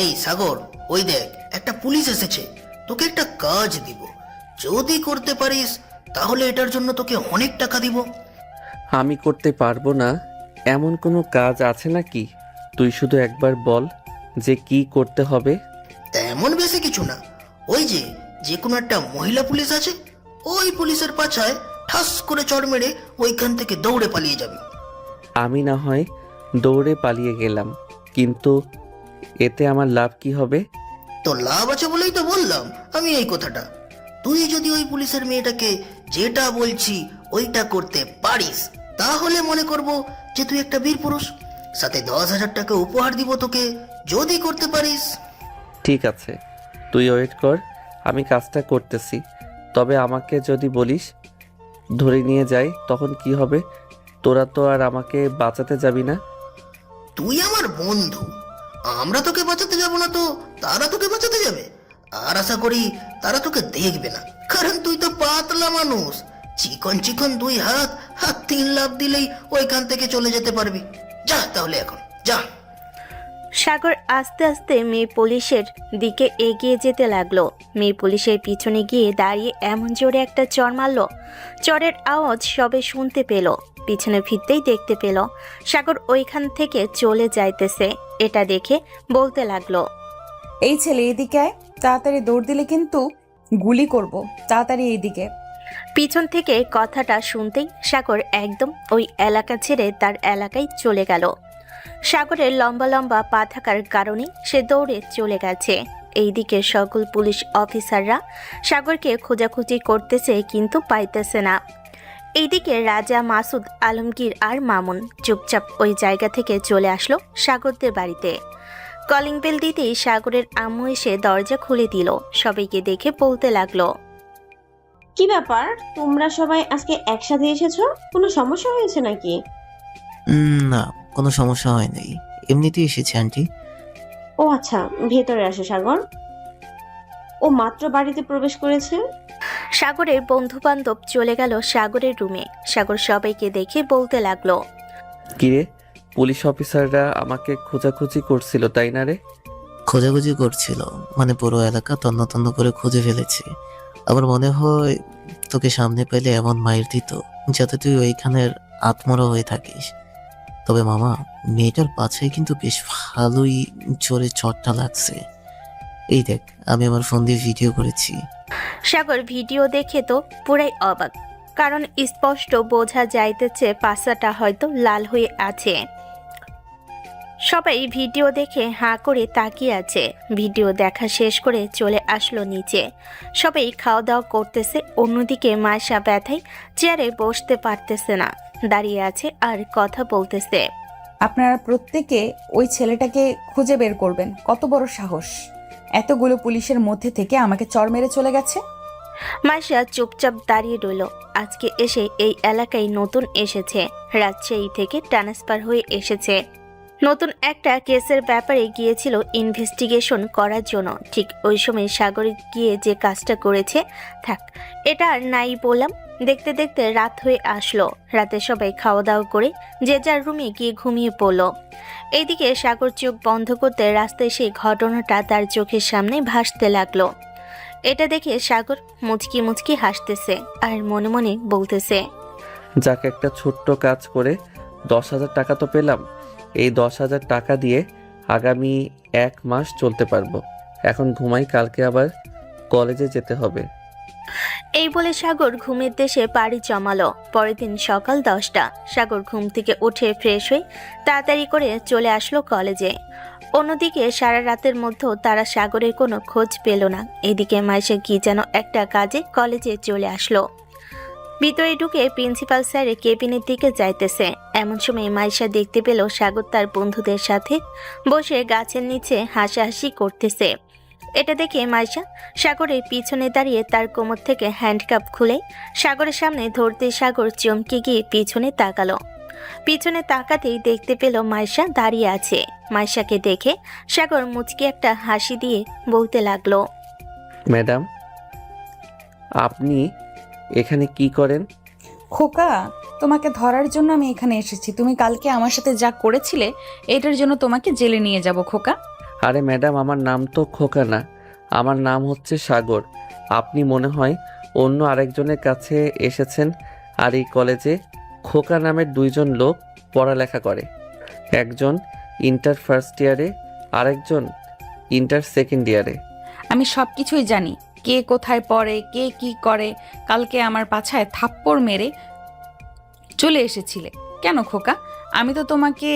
এই সাগর, ওই দেখ একটা পুলিশ এসেছে। তোকে একটা কাজ দিব, যদি করতে পারিস তাহলে এটার জন্য তোকে অনেক টাকা দিব। আমি করতে পারবো না এমন কোনো কাজ আছে নাকি? তুই শুধু একবার বল যে কি করতে হবে। তেমন বেশি কিছু না, ওই যে যে কোনো একটা মহিলা পুলিশ আছে, ওই পুলিশের পাছায় ঠাস করে চড় মেরে ওইখান থেকে দৌড়ে পালিয়ে যাবি। আমি না হয় দৌড়ে পালিয়ে গেলাম, কিন্তু এতে আমার লাভ কি হবে? তো লাভ আছে বলেই তো বললাম আমি এই কথাটা। তুই যদি ওই পুলিশের মেয়েটাকে যেটা বলছি ওইটা করতে পারিস, তাহলে মনে করব যে তুই একটা বীর পুরুষ। সাথে 10,000 টাকা উপহার দিব তোকে, যদি করতে পারিস। ঠিক আছে, তুই ওয়েট কর, আমি কাজটা করতেছি। তবে আমাকে যদি বলিস ধরে নিয়ে যাই তখন কি হবে? তোরা তো আর আমাকে বাঁচাতে যাবি না। তুই আমার বন্ধু, আমরা তোকে বাঁচাতে যাব না তো তারা তোকে বাঁচাতে যাবে? আর আশা করি তারা তোকে দেখবে না, কারণ তুই তো পাতলা মানুষ। চিকন চিকন 2 হাত, হাত 3 লাফ দিলেই ওইখান থেকে চলে যেতে পারবি। যা তাহলে এখন যা। সাগর আস্তে আস্তে মেয়ে পুলিশের দিকে এগিয়ে যেতে লাগলো। মেয়ে পুলিশের পিছনে গিয়ে দাঁড়িয়ে এমন জোরে একটা চড় মারল, চড়ের আওয়াজ সবে শুনতে পেল। পিছনে ফিরতেই দেখতে পেল সাগর ওইখান থেকে চলে যাইতেছে। এটা দেখে বলতে লাগলো, এই ছেলে এদিকে আয়, তাড়াতাড়ি দৌড় দিলে কিন্তু গুলি করব, তাড়াতাড়ি এইদিকে। পিছন থেকে কথাটা শুনতেই সাগর একদম ওই এলাকা ছেড়ে তার এলাকায় চলে গেল। সাগরের লম্বা লম্বা পা থাকার কারণে সে দৌড়ে চলে গেছে। এইদিকে সকল পুলিশ অফিসাররা সাগরকে খোঁজাখুঁজি করতেছে, কিন্তু পাইতেছে না। এইদিকে রাজা, মাসুদ, আলমগীর আর মামুন চুপচাপ ওই জায়গা থেকে চলে আসলো সাগরদের বাড়িতে। কলিং বেল দিতেই সাগরের আম্মু এসে দরজা খুলে দিল। সবাইকে দেখে বলতে লাগলো, কি ব্যাপার, তোমরা সবাই আজকে একসাথে এসেছো? কোনো সমস্যা হয়েছে নাকি? না, কোনো সমস্যা হয় নাই, এমনিতেই এসেছি আন্টি। ও আচ্ছা, ভেতরে আসো সাগর। ও মাত্র বাড়িতে প্রবেশ করেছে। সাগরের বন্ধু বান্ধব চলে গেল সাগরের রুমে। সাগর সবাইকে দেখে বলতে লাগলো, কিরে, পুলিশ অফিসাররা আমাকে খোঁজাখুঁজি করছিল তাই না রে? খোঁজাখুঁজি করছিল মানে পুরো এলাকা তন্ন তন্ন করে খুঁজে ফেলেছি। আমার মনে হয় তোকে সামনে পেলে এমন মাইর দিত যাতে তুই ওইখানের আত্মরা হয়ে থাকিস। তবে মামা, মেয়েটার পাছে কিন্তু বেশ ভালোই জোরে চটটা লাগছে। এই দেখ, আমি আমার ফোন দিয়ে ভিডিও করেছি। সাগর ভিডিও দেখে তো পুরাই অবাক, কারণ স্পষ্ট বোঝা যাইতেছে পাশাটা হয়তো লাল হয়ে আছে। সবাই ভিডিও দেখে হাঁ করে তাকিয়ে আছে। ভিডিও দেখা শেষ করে চলে আসলো নিচে। সবাই খাওয়া দাওয়া করতেছে। অন্যদিকে মায়েশা ব্যথায় চেয়ারে বসতে পারতেছে না, দাঁড়িয়ে আছে আর কথা বলতেছে। আপনারা প্রত্যেকে ওই ছেলেটাকে খুঁজে বের করবেন। কত বড় সাহস, এতগুলো পুলিশের মধ্যে থেকে আমাকে চড় মেরে চলে গেছে। মায়েশা চুপচাপ দাঁড়িয়ে রইল। আজকে এসে এই এলাকায় নতুন এসেছে, রাজশাহী থেকে ট্রান্সফার হয়ে এসেছে। নতুন একটা কেসের ব্যাপারে গিয়েছিল ইনভেস্টিগেশন করার জন্য। ঠিক ওই সময় সাগরে গিয়ে যে কাজটা করেছে, থাক এটা আর নাই বললাম। দেখতে দেখতে রাত হয়ে আসলো। রাতে সবাই খাওয়া দাওয়া করে যে যার রুমে গিয়ে ঘুমিয়ে পড়ল। এইদিকে সাগর চোখ বন্ধ করতে রাস্তায় সেই ঘটনাটা তার চোখের সামনে ভাসতে লাগলো। এটা দেখে সাগর মুচকি মুচকি হাসতেছে আর মনে মনে বলতেছে, যাক, একটা ছোট্ট কাজ করে 10,000 টাকা তো পেলাম। এই 10,000 টাকা দিয়ে আগামী 1 মাস চলতে পারবো। এখন ঘুমাই, কালকে আবার কলেজে যেতে হবে। এই বলে সাগর ঘুমের দেশে পাড়ি জমালো। পরের দিন সকাল 10টা। সাগর ঘুম থেকে উঠে ফ্রেশ হয়ে তাড়াতাড়ি করে চলে আসলো কলেজে। অন্যদিকে সারা রাতের মধ্যেও তারা সাগরের কোনো খোঁজ পেল না। এদিকে মাইশা কি যেন একটা কাজে কলেজে চলে আসলো। ভিতরে ঢুকে প্রিন্সিপাল স্যারের কেবিনের দিকে যাইতেছে। এমন সময় মাইশা দেখতে পেল সাগর তার বন্ধুদের সাথে বসে গাছের নিচে হাসাহাসি করতেছে। এটা দেখে মাইশা সাগরের পিছনে দাঁড়িয়ে তার কোমর থেকে হ্যান্ডকাপ খুলে সাগরের সামনে ধরতে সাগর চমকে গিয়ে পিছনে তাকালো। পিছনে তাকাতেই দেখতে পেল মাইশা দাঁড়িয়ে আছে। মাইশাকে দেখে সাগর মুচকি একটা হাসি দিয়ে বলতে লাগলো, ম্যাডাম, আপনি এখানে কি করেন? খোকা, তোমাকে ধরার জন্য আমি এখানে এসেছি। তুমি কালকে আমার সাথে যা করেছিলে এটার জন্য তোমাকে জেলে নিয়ে যাব খোকা। আরে ম্যাডাম, আমার নাম তো খোকা না, আমার নাম হচ্ছে সাগর। আপনি মনে হয় অন্য আরেকজনের কাছে এসেছেন। আর এই কলেজে খোকা নামের দুইজন লোক পড়ালেখা করে, একজন ইন্টার ফার্স্ট ইয়ারে, আরেকজন ইন্টার সেকেন্ড ইয়ারে। আমি সব কিছুই জানি, কে কোথায় পড়ে, কে কি করে। কালকে আমার পাছায় থাপ্পড় মেরে চলে এসেছিলে কেন খোকা? আমি তো তোমাকে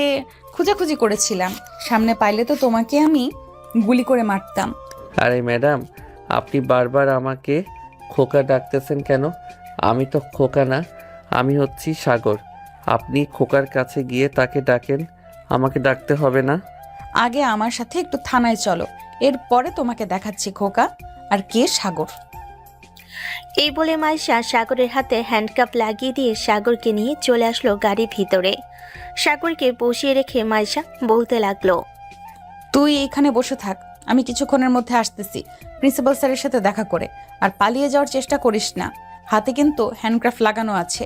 খোঁজাখুঁজি করেছিলাম, সামনে পাইলে তো তোমাকে আমি গুলি করে মারতাম। আরে ম্যাডাম, আপনি বারবার আমাকে খোকা ডাকতেছেন কেন? আমি তো খোকা না, আমি হচ্ছি সাগর। আপনি খোকার কাছে গিয়ে তাকে ডাকেন, আমাকে ডাকতে হবে না। আগে আমার সাথে একটু থানায় চলো, এরপরে তোমাকে দেখাচ্ছি খোকা আর কে সাগর। এই বলে মাইশা সাগরের হাতে হ্যান্ডকাপ লাগিয়ে দিয়ে সাগরকে নিয়ে চলে আসলো গাড়ির ভিতরে। সাগরকে বসিয়ে রেখে মাইশা বলতে লাগলো, তুই এখানে বসে থাক, আমি কিছুক্ষণের মধ্যে আসতেছি প্রিন্সিপাল স্যারের সাথে দেখা করে। আর পালিয়ে যাওয়ার চেষ্টা করিস না, হাতে কিন্তু হ্যান্ডক্রাফট লাগানো আছে,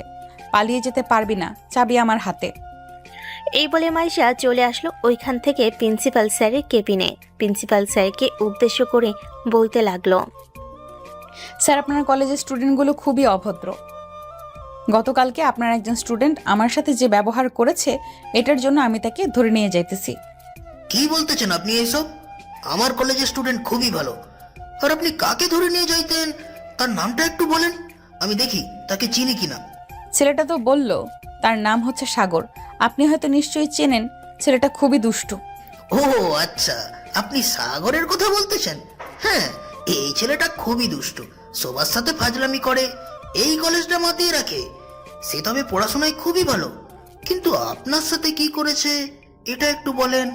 পালিয়ে যেতে পারবি না, চাবি আমার হাতে। এই বলে মাইশা চলে আসলো ওইখান থেকে প্রিন্সিপাল স্যারের কেবিনে। প্রিন্সিপাল স্যারকে উদ্দেশ্য করে বলতে লাগলো, স্যার, আপনার কলেজের স্টুডেন্টগুলো খুবই অভদ্র। গতকালকে আপনার একজন স্টুডেন্ট আমার সাথে যে ব্যবহার করেছে, এটার জন্য আমি তাকে ধরে নিয়ে যাইতেছি। কি বলতেছেন আপনি এসব? আমার কলেজের স্টুডেন্ট খুবই ভালো। আর আপনি কাকে ধরে নিয়ে যাইতেন, তার নামটা একটু বলেন, আমি দেখি তাকে চিনি কিনা। ছেলেটা তো বলল তার নাম হচ্ছে সাগর, আপনি হয়তো নিশ্চয়ই চেনেন। ছেলেটা খুবই দুষ্টু। ও আচ্ছা, আপনি সাগরের কথা বলতেছেন। হ্যাঁ, এই ছেলেটা খুবই দুষ্টু, সবার সাথে ফাজলামি করে, এই কলেজটা মাতিয়ে রাখে। সে তবে পড়াশোনায় খুবই ভালো, কিন্তু আপনার সাথে কি করেছে এটা একটু বলেন।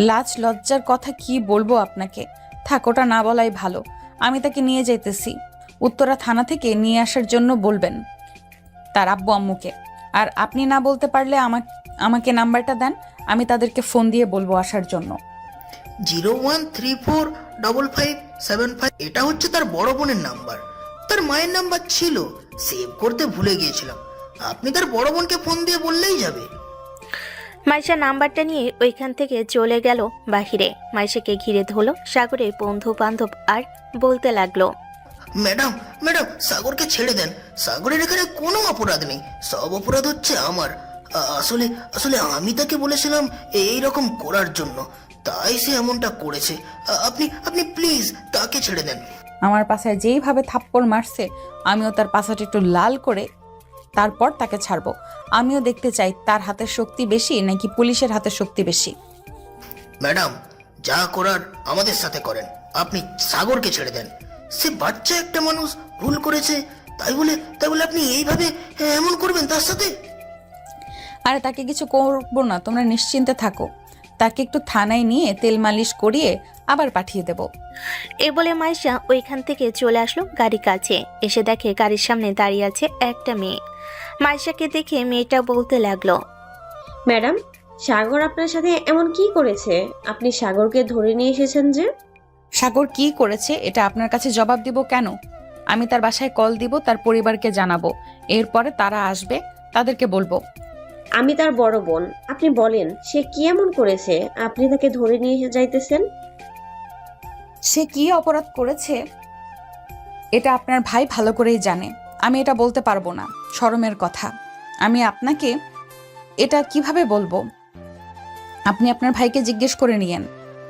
লাজ লজ্জার কথা কি বলবো আপনাকে, থাক ওটা না বলাই ভালো। আমি তাকে নিয়ে যাইতেছি, উত্তরা থানা থেকে নিয়ে আসার জন্য বলবেন তার আব্বু আম্মুকে। আর আপনি না বলতে পারলে আমাকে নাম্বারটা দেন, আমি তাদেরকে ফোন দিয়ে বলবো আসার জন্য। 01345575, এটা হচ্ছে তার বড় বোনের নাম্বার। তার মায়ের নাম্বার ছিল, সেভ করতে ভুলে গিয়েছিলাম। আপনি তার বড় বোনকে ফোন দিয়ে বললেই যাবে। মাইশা নাম্বারটা নিয়ে ওইখান থেকে চলে গেল বাহিরে। মাইশাকে ঘিরে ধরলো সাগরের বন্ধু বান্ধব আর বলতে লাগলো, ম্যাডাম ম্যাডাম, সাগরকে ছেড়ে দেন, সাগরের এখানে কোনো অপরাধ নেই, সব অপরাধ হচ্ছে আমার। আসলে আসলে আমি তাকে বলেছিলাম এই রকম করার জন্য, তাই সে এমনটা করেছে। আপনি আপনি প্লিজ তাকে ছেড়ে দেন। আমার পাশায় যেইভাবে থাপ্পড় মারছে, আমিও তার পাশাটা একটু লাল করে তারপর তাকে ছাড়বো। আমিও দেখতে চাই তার হাতের শক্তি বেশি নাকি পুলিশের হাতের শক্তি বেশি। ম্যাডাম, যা করার আমাদের সাথে করেন, আপনি সাগরকে ছেড়ে দেন। সে বাচ্চা একটা মানুষ, ভুল করেছে, তাই বলে আপনি এইভাবে এমন করবেন তার সাথে? আরে তাকে কিছু করবো না, তোমরা নিশ্চিন্তে থাকো। তাকে একটু থানায় নিয়ে তেল মালিশ করিয়ে আবার পাঠিয়ে দেব। এ বলে মাইশা ওইখান থেকে চলে আসলো গাড়ির কাছে। এসে দেখে গাড়ির সামনে দাঁড়িয়ে আছে একটা মেয়ে। মাইশাকে দেখে মেয়েটা বলতে লাগলো, ম্যাডাম, সাগর আপনার সাথে এমন কি করেছে? আপনি সাগরকে ধরে নিয়ে এসেছেন যে? সাগর কি করেছে এটা আপনার কাছে জবাব দিব কেন? আমি তার বাসায় কল দিব, তার পরিবারকে জানাবো, এরপরে তারা আসবে, তাদেরকে বলবো। আমি তার বড় বোন, আপনি বলেন সে কি এমন করেছে আপনি তাকে ধরে নিয়ে যাইতেছেন? সে কি অপরাধ করেছে এটা আপনার ভাই ভালো করেই জানে, আমি এটা বলতে পারবো না, শরমের কথা। আমি আপনাকে এটা কিভাবে বলবো? আপনি আপনার ভাইকে জিজ্ঞেস করে নিয়েন,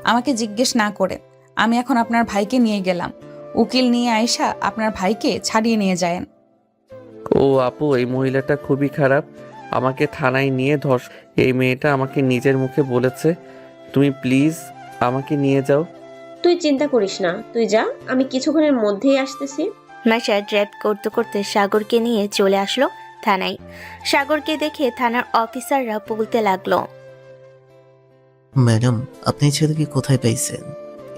আমাকে জিজ্ঞেস না করে। আমি এখন আপনার ভাইকে নিয়ে গেলাম, উকিল নিয়ে আয়সা আপনার ভাইকে ছাড়িয়ে নিয়ে যায়েন। ও আপু, এই মহিলাটা খুবই খারাপ, আমাকে থানায় নিয়ে এই মেয়েটা আমাকে নিজের মুখে বলেছে, তুমি প্লিজ আমাকে নিয়ে যাও। তুই চিন্তা করিস না, তুই যা, আমি কিছুক্ষণের মধ্যেই আসতেছি। মাইশা ড্রাইভ করতে করতে সাগরকে নিয়ে চলে আসলো থানায়। সাগরকে দেখে থানার অফিসাররা বলতে লাগলো, ম্যাডাম, আপনি এই ছেলেকে কোথায় পাইছেন?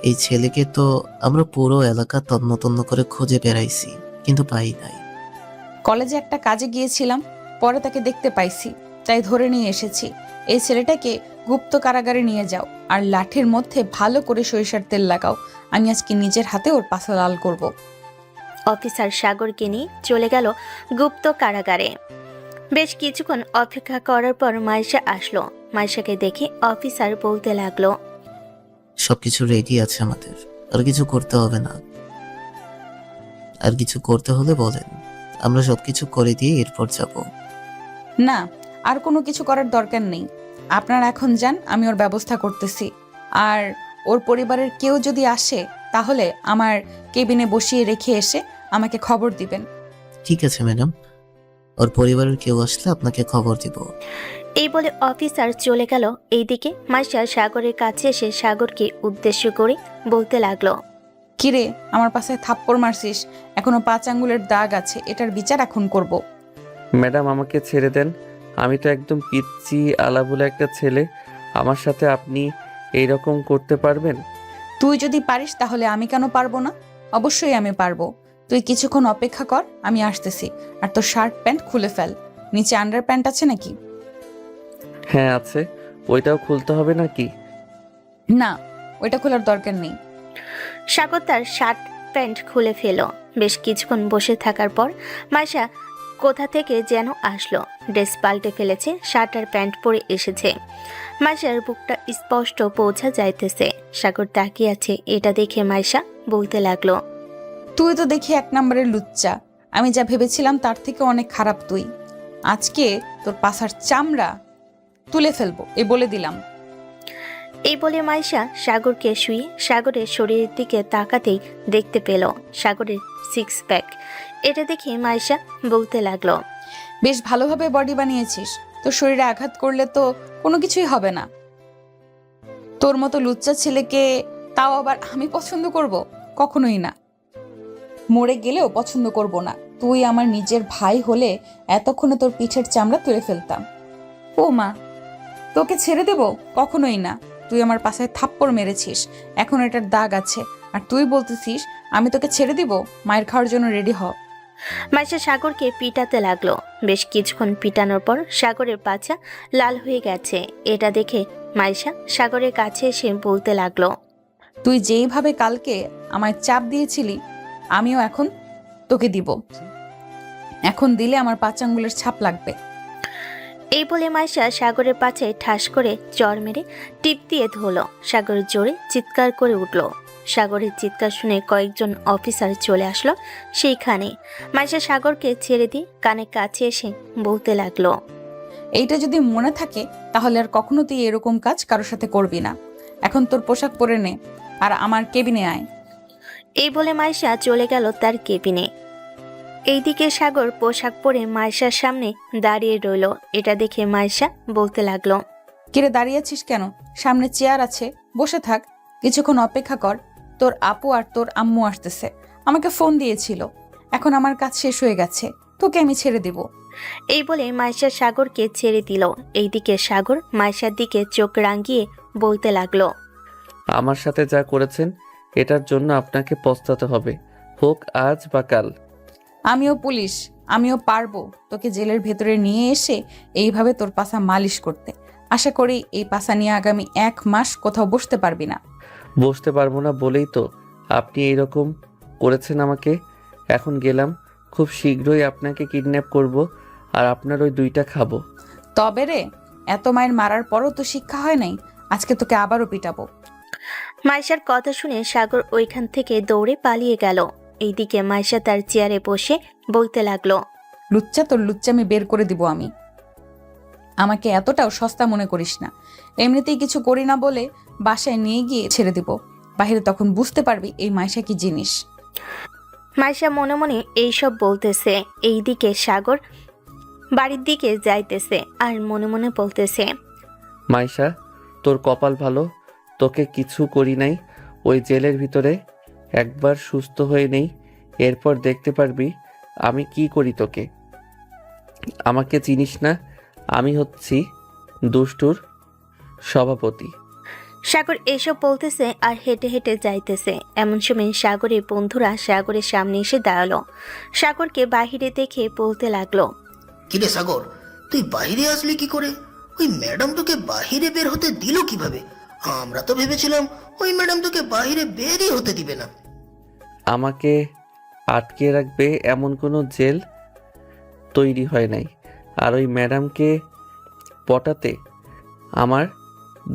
এই ছেলেকে তো আমরা পুরো এলাকা তন্ন তন্ন করে খুঁজে বেড়াইছি, কিন্তু পাই নাই। কলেজে একটা কাজে গিয়েছিলাম, পরে তাকে দেখতে পাইছি, তাই ধরে নিয়ে এসেছি। এই ছেলেটাকে গুপ্ত কারাগারে নিয়ে যাও, আর লাঠির মধ্যে ভালো করে সরিষার তেল লাগাও। আমি আজকে নিজের হাতে ওর পাশা লাল করব। অফিসার সাগরকে নিয়ে চলে গেল গুপ্ত কারাগারে। বেশ কিছুক্ষণ অপেক্ষা করার পর মাইশা আসলো। মাইশাকে দেখে অফিসার বলতে লাগলো, সবকিছু রেডি আছে আমাদের, আর কিছু করতে হবে না। আর কিছু করতে হলে বলেন, আমরা সবকিছু করে দিয়ে এরপর যাব। না, আর কোনো কিছু করার দরকার নেই। আপনারা এখন যান, আমি ওর ব্যবস্থা করতেছি। আর ওর পরিবারের কেউ যদি আসে তাহলে আমার কেবিনে বসিয়ে রেখে এসে আমাকে খবর দিবেন। ঠিক আছে ম্যাডাম, ওর পরিবারের কেউ আসলে আপনাকে খবর দিব। এই বলে অফিসার চলে গেল। এইদিকে মাইশা সাগরের কাছে এসে সাগরকে উদ্দেশ্য করে বলতে লাগলো, কিরে, আমার পাশে থাপ্পড় মারছিস, এখনো 5 আঙ্গুলের দাগ আছে, এটার বিচার এখন করব। ম্যাডাম আমাকে ছেড়ে দেন, আমি তো একদম পিচ্ছি আলাবুলা একটা ছেলে, আমার সাথে আপনি এইরকম করতে পারবেন? তুই যদি পারিস তাহলে আমি কেন পারবো না? অবশ্যই আমি পারবো। তুই কিছুক্ষণ অপেক্ষা কর, আমি আসতেছি। আর তোর শার্ট প্যান্ট খুলে ফেল। নিচে আন্ডার প্যান্ট আছে নাকি? হ্যাঁ আছে, ওইটাও খুলতে হবে নাকি? না, ওইটা খোলার দরকার নেই। সাগর তার শার্ট প্যান্ট খুলে ফেল। বেশ কিছুক্ষণ বসে থাকার পর মাইশা কোথা থেকে যেন আসলো, ড্রেস পাল্টে ফেলেছে, শার্ট আর প্যান্ট পরে এসেছে। মাইশার বুকটা স্পষ্ট পৌঁছা যাইতেছে। সাগর তাকিয়ে আছে, এটা দেখে মাইশা বলতে লাগলো, তুই তো দেখি 1 নম্বরের লুচ্চা। আমি যা ভেবেছিলাম তার থেকে অনেক খারাপ তুই। আজকে তোর পাছার চামড়া তুলে ফেলবো, এ বলে দিলাম। এই বলে মাইশা সাগরকে শুয়ে সাগরের শরীরের দিকে তাকাতেই দেখতে পেল সাগরের 6 প্যাক। এটা দেখে মাইশা বলতে লাগলো, বেশ ভালোভাবে বডি বানিয়েছিস। তোর শরীরে আঘাত করলে তো কোনো কিছুই হবে না। তোর মতো লুচ্চা ছেলেকে তাও আবার আমি পছন্দ করব? কখনোই না। মরে গেলেও পছন্দ করব না। তুই আমার নিজের ভাই হলে এতক্ষণে তোর পিঠের চামড়া তুলে ফেলতাম। ও মা, তোকে ছেড়ে দেব? কখনোই না। তুই আমার পাশে থাপ্পড় মেরেছিস, এখন এটার দাগ আছে, আর তুই বলতেছিস আমি তোকে ছেড়ে দিব? মায়ের খাওয়ার জন্য রেডি হ। মাইশা সাগরকে পিটাতে লাগলো। বেশ কিছুক্ষণ পিটানোর পর সাগরের পাছা লাল হয়ে গেছে। এটা দেখে মাইশা সাগরের কাছে এসে বলতে লাগলো, তুই যেইভাবে কালকে আমায় চাপ দিয়েছিলি আমিও এখন তোকে দিব। এখন দিলে আমার 5 আঙ্গুলের ছাপ লাগবে। এই বলে মাইশা সাগরের পাছায় ঠাস করে চর মেরে টিপ দিয়ে ধরল। সাগর জোরে চিৎকার করে উঠল। সাগরের চিৎকার শুনে কয়েকজন অফিসার চলে আসলো সেইখানে। মাইশা সাগরকে ছেড়ে দিয়ে কানে কাছে এসে বলতে লাগলো, এইটা যদি মনে থাকে তাহলে আর কখনো তুই এরকম কাজ কারোর সাথে করবি না। এখন তোর পোশাক পরে নে আর আমার কেবিনে আয়। এই বলে মাইশা চলে গেল তার কেবিনে। এইদিকে সাগর পোশাক পরে মাইশার সামনে দাঁড়িয়ে রইল। এটা দেখে মাইশা বলতে লাগলো, কিরে দাঁড়িয়ে আছিস কেন? সামনে চেয়ার আছে, বসে থাক। কিছুক্ষণ অপেক্ষা কর, তোর আপু আর তোর আম্মু আসতেছে। আমাকে ফোন দিয়েছিল, এখন আমার কাজ শেষ হয়ে গেছে, তোকে আমি ছেড়ে দিব। এই বলে মাইশা সাগরকে ছেড়ে দিল। এইদিকে সাগর মাইশার দিকে চোখ রাঙিয়ে বলতে লাগলো, আমার সাথে যা করেছেন এটার জন্য আপনাকে পস্তাতে হবে, হোক আজ বা কাল। আমিও পুলিশ, আমিও পারবো তোকে জেলের ভেতরে নিয়ে এসে এইভাবে তোর পাছা মালিশ করতে। আশা করি এই পাছা নিয়ে আগামী 1 মাস কোথাও বসতে পারবি না। বসতে পারবো না বলেই তো আপনি এইরকম করেছেন আমাকে। এখন গেলাম, খুব শীঘ্রই আপনাকে কিডন্যাপ করব আর আপনার ওই 2টা খাবো। তবে রে, এত মায়ের মারার পরও তো শিক্ষা হয় নাই, আজকে তোকে আবারও পিটাবো। মাইশার কথা শুনে সাগর ওইখান থেকে দৌড়ে পালিয়ে গেল। এইদিকে মাইশা তার চেয়ারে বসে বলতে লাগলো, লুচ্চা, তোর লুচ্চামি বের করে দিব আমি। আমাকে এতটাও সস্তা মনে করিস না। এমনিতেই কিছু করি না বলে বাসায় নিয়ে গিয়ে ছেড়ে দিব। বাহিরে তখন বুঝতে পারবি এই মাইশা কি জিনিস। মাইশা মনে মনে এইসব বলতেছে। এইদিকে সাগর বাড়ির দিকে যাইতেছে আর মনে মনে বলতেছে, মাইশা, তোর কপাল ভালো, তোকে কিছু করি নাই। ওই জেলের ভিতরে একবার সুস্থ হয়ে নেই, এরপর দেখতে পারবি আমি কি করি তোকে। আমাকে চিনিস না, আমি হচ্ছি দুষ্টুর সভাপতি। সাগর এসব বলতেছে আর হেঁটে হেঁটে যাইতেছে। এমন সময় সাগরের বন্ধুরা সাগরের সামনে এসে দাঁড়ালো। সাগরকে বাহিরে দেখে বলতে লাগলো, কিরে সাগর, তুই বাইরে আসলি কি করে? ওই ম্যাডাম তোকে বাইরে বের হতে দিল কিভাবে? আমরা তো ভেবেছিলাম ওই ম্যাডাম তোকে বাইরে বেরই হতে দিবে না। আমাকে আটকে রাখবে এমন কোনো জেল তৈরি হয় নাই। আর ওই ম্যাডামকে পটাতে আমার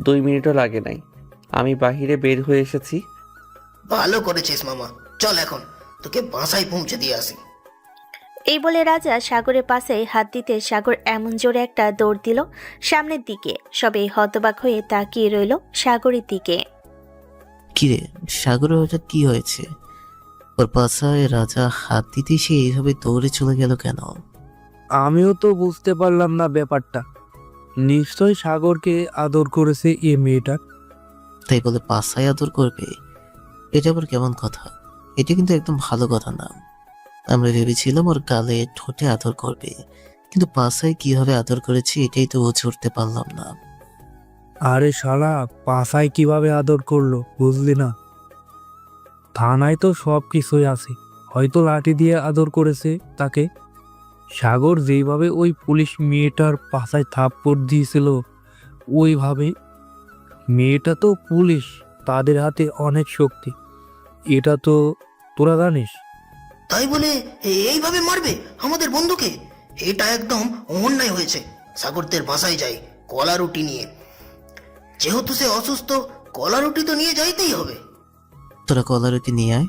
2 মিনিটও লাগে নাই। আমি বাহিরে বের হয়ে এসেছি। ভালো করেছিস মামা, চল এখন তোকে বাসায় পৌঁছে দিয়ে আসি। এই বলে রাজা সাগরের পাশে হাত দিতে সাগর এমন জোরে একটা দৌড় দিল সামনের দিকে। সবাই হতবাক হয়ে তাকিয়ে রইল সাগরের দিকে। কিরে, সাগরের হঠাৎ কি হয়েছে? ওর পাশায় রাজা হাত দিতে সে এইভাবে দৌড়ে চলে গেল কেন? আমিও তো বুঝতে পারলাম না ব্যাপারটা। নিশ্চয় সাগরকে আদর করেছে এ মেয়েটা। তাই বলে পাশায় আদর করবে? এটা আবার কেমন কথা? এটা কিন্তু একদম ভালো কথা না। আমরা ভেবেছিলাম ওর গালে ঠোঁটে আদর করবে, কিন্তু পাশায় কিভাবে আদর করেছে এটাই তো বুঝে উঠতে পারলাম না। আরে শালা, পাশায় কিভাবে আদর করলো বুঝলি না? থানায় তো সব কিছুই আছে, হয়তো লাঠি দিয়ে আদর করেছে তাকে। সাগর যেইভাবে ওই পুলিশ মেয়েটার পাশায় থাপ্পড় দিয়েছিল, ওইভাবে। মেয়েটা তো পুলিশ, তাদের হাতে অনেক শক্তি, এটা তো তোরা জানিস। তাই বলে এইভাবে মারবে আমাদের বন্ধুকে? এটা একদম অন্যায় হয়েছে। সাগরদের বাসায় যাই কলা রুটি নিয়ে। যেহেতু সে অসুস্থ, কলা রুটি তো নিয়ে যাইতেই হবে। তোরা কলা রুটি নিয়ে আয়,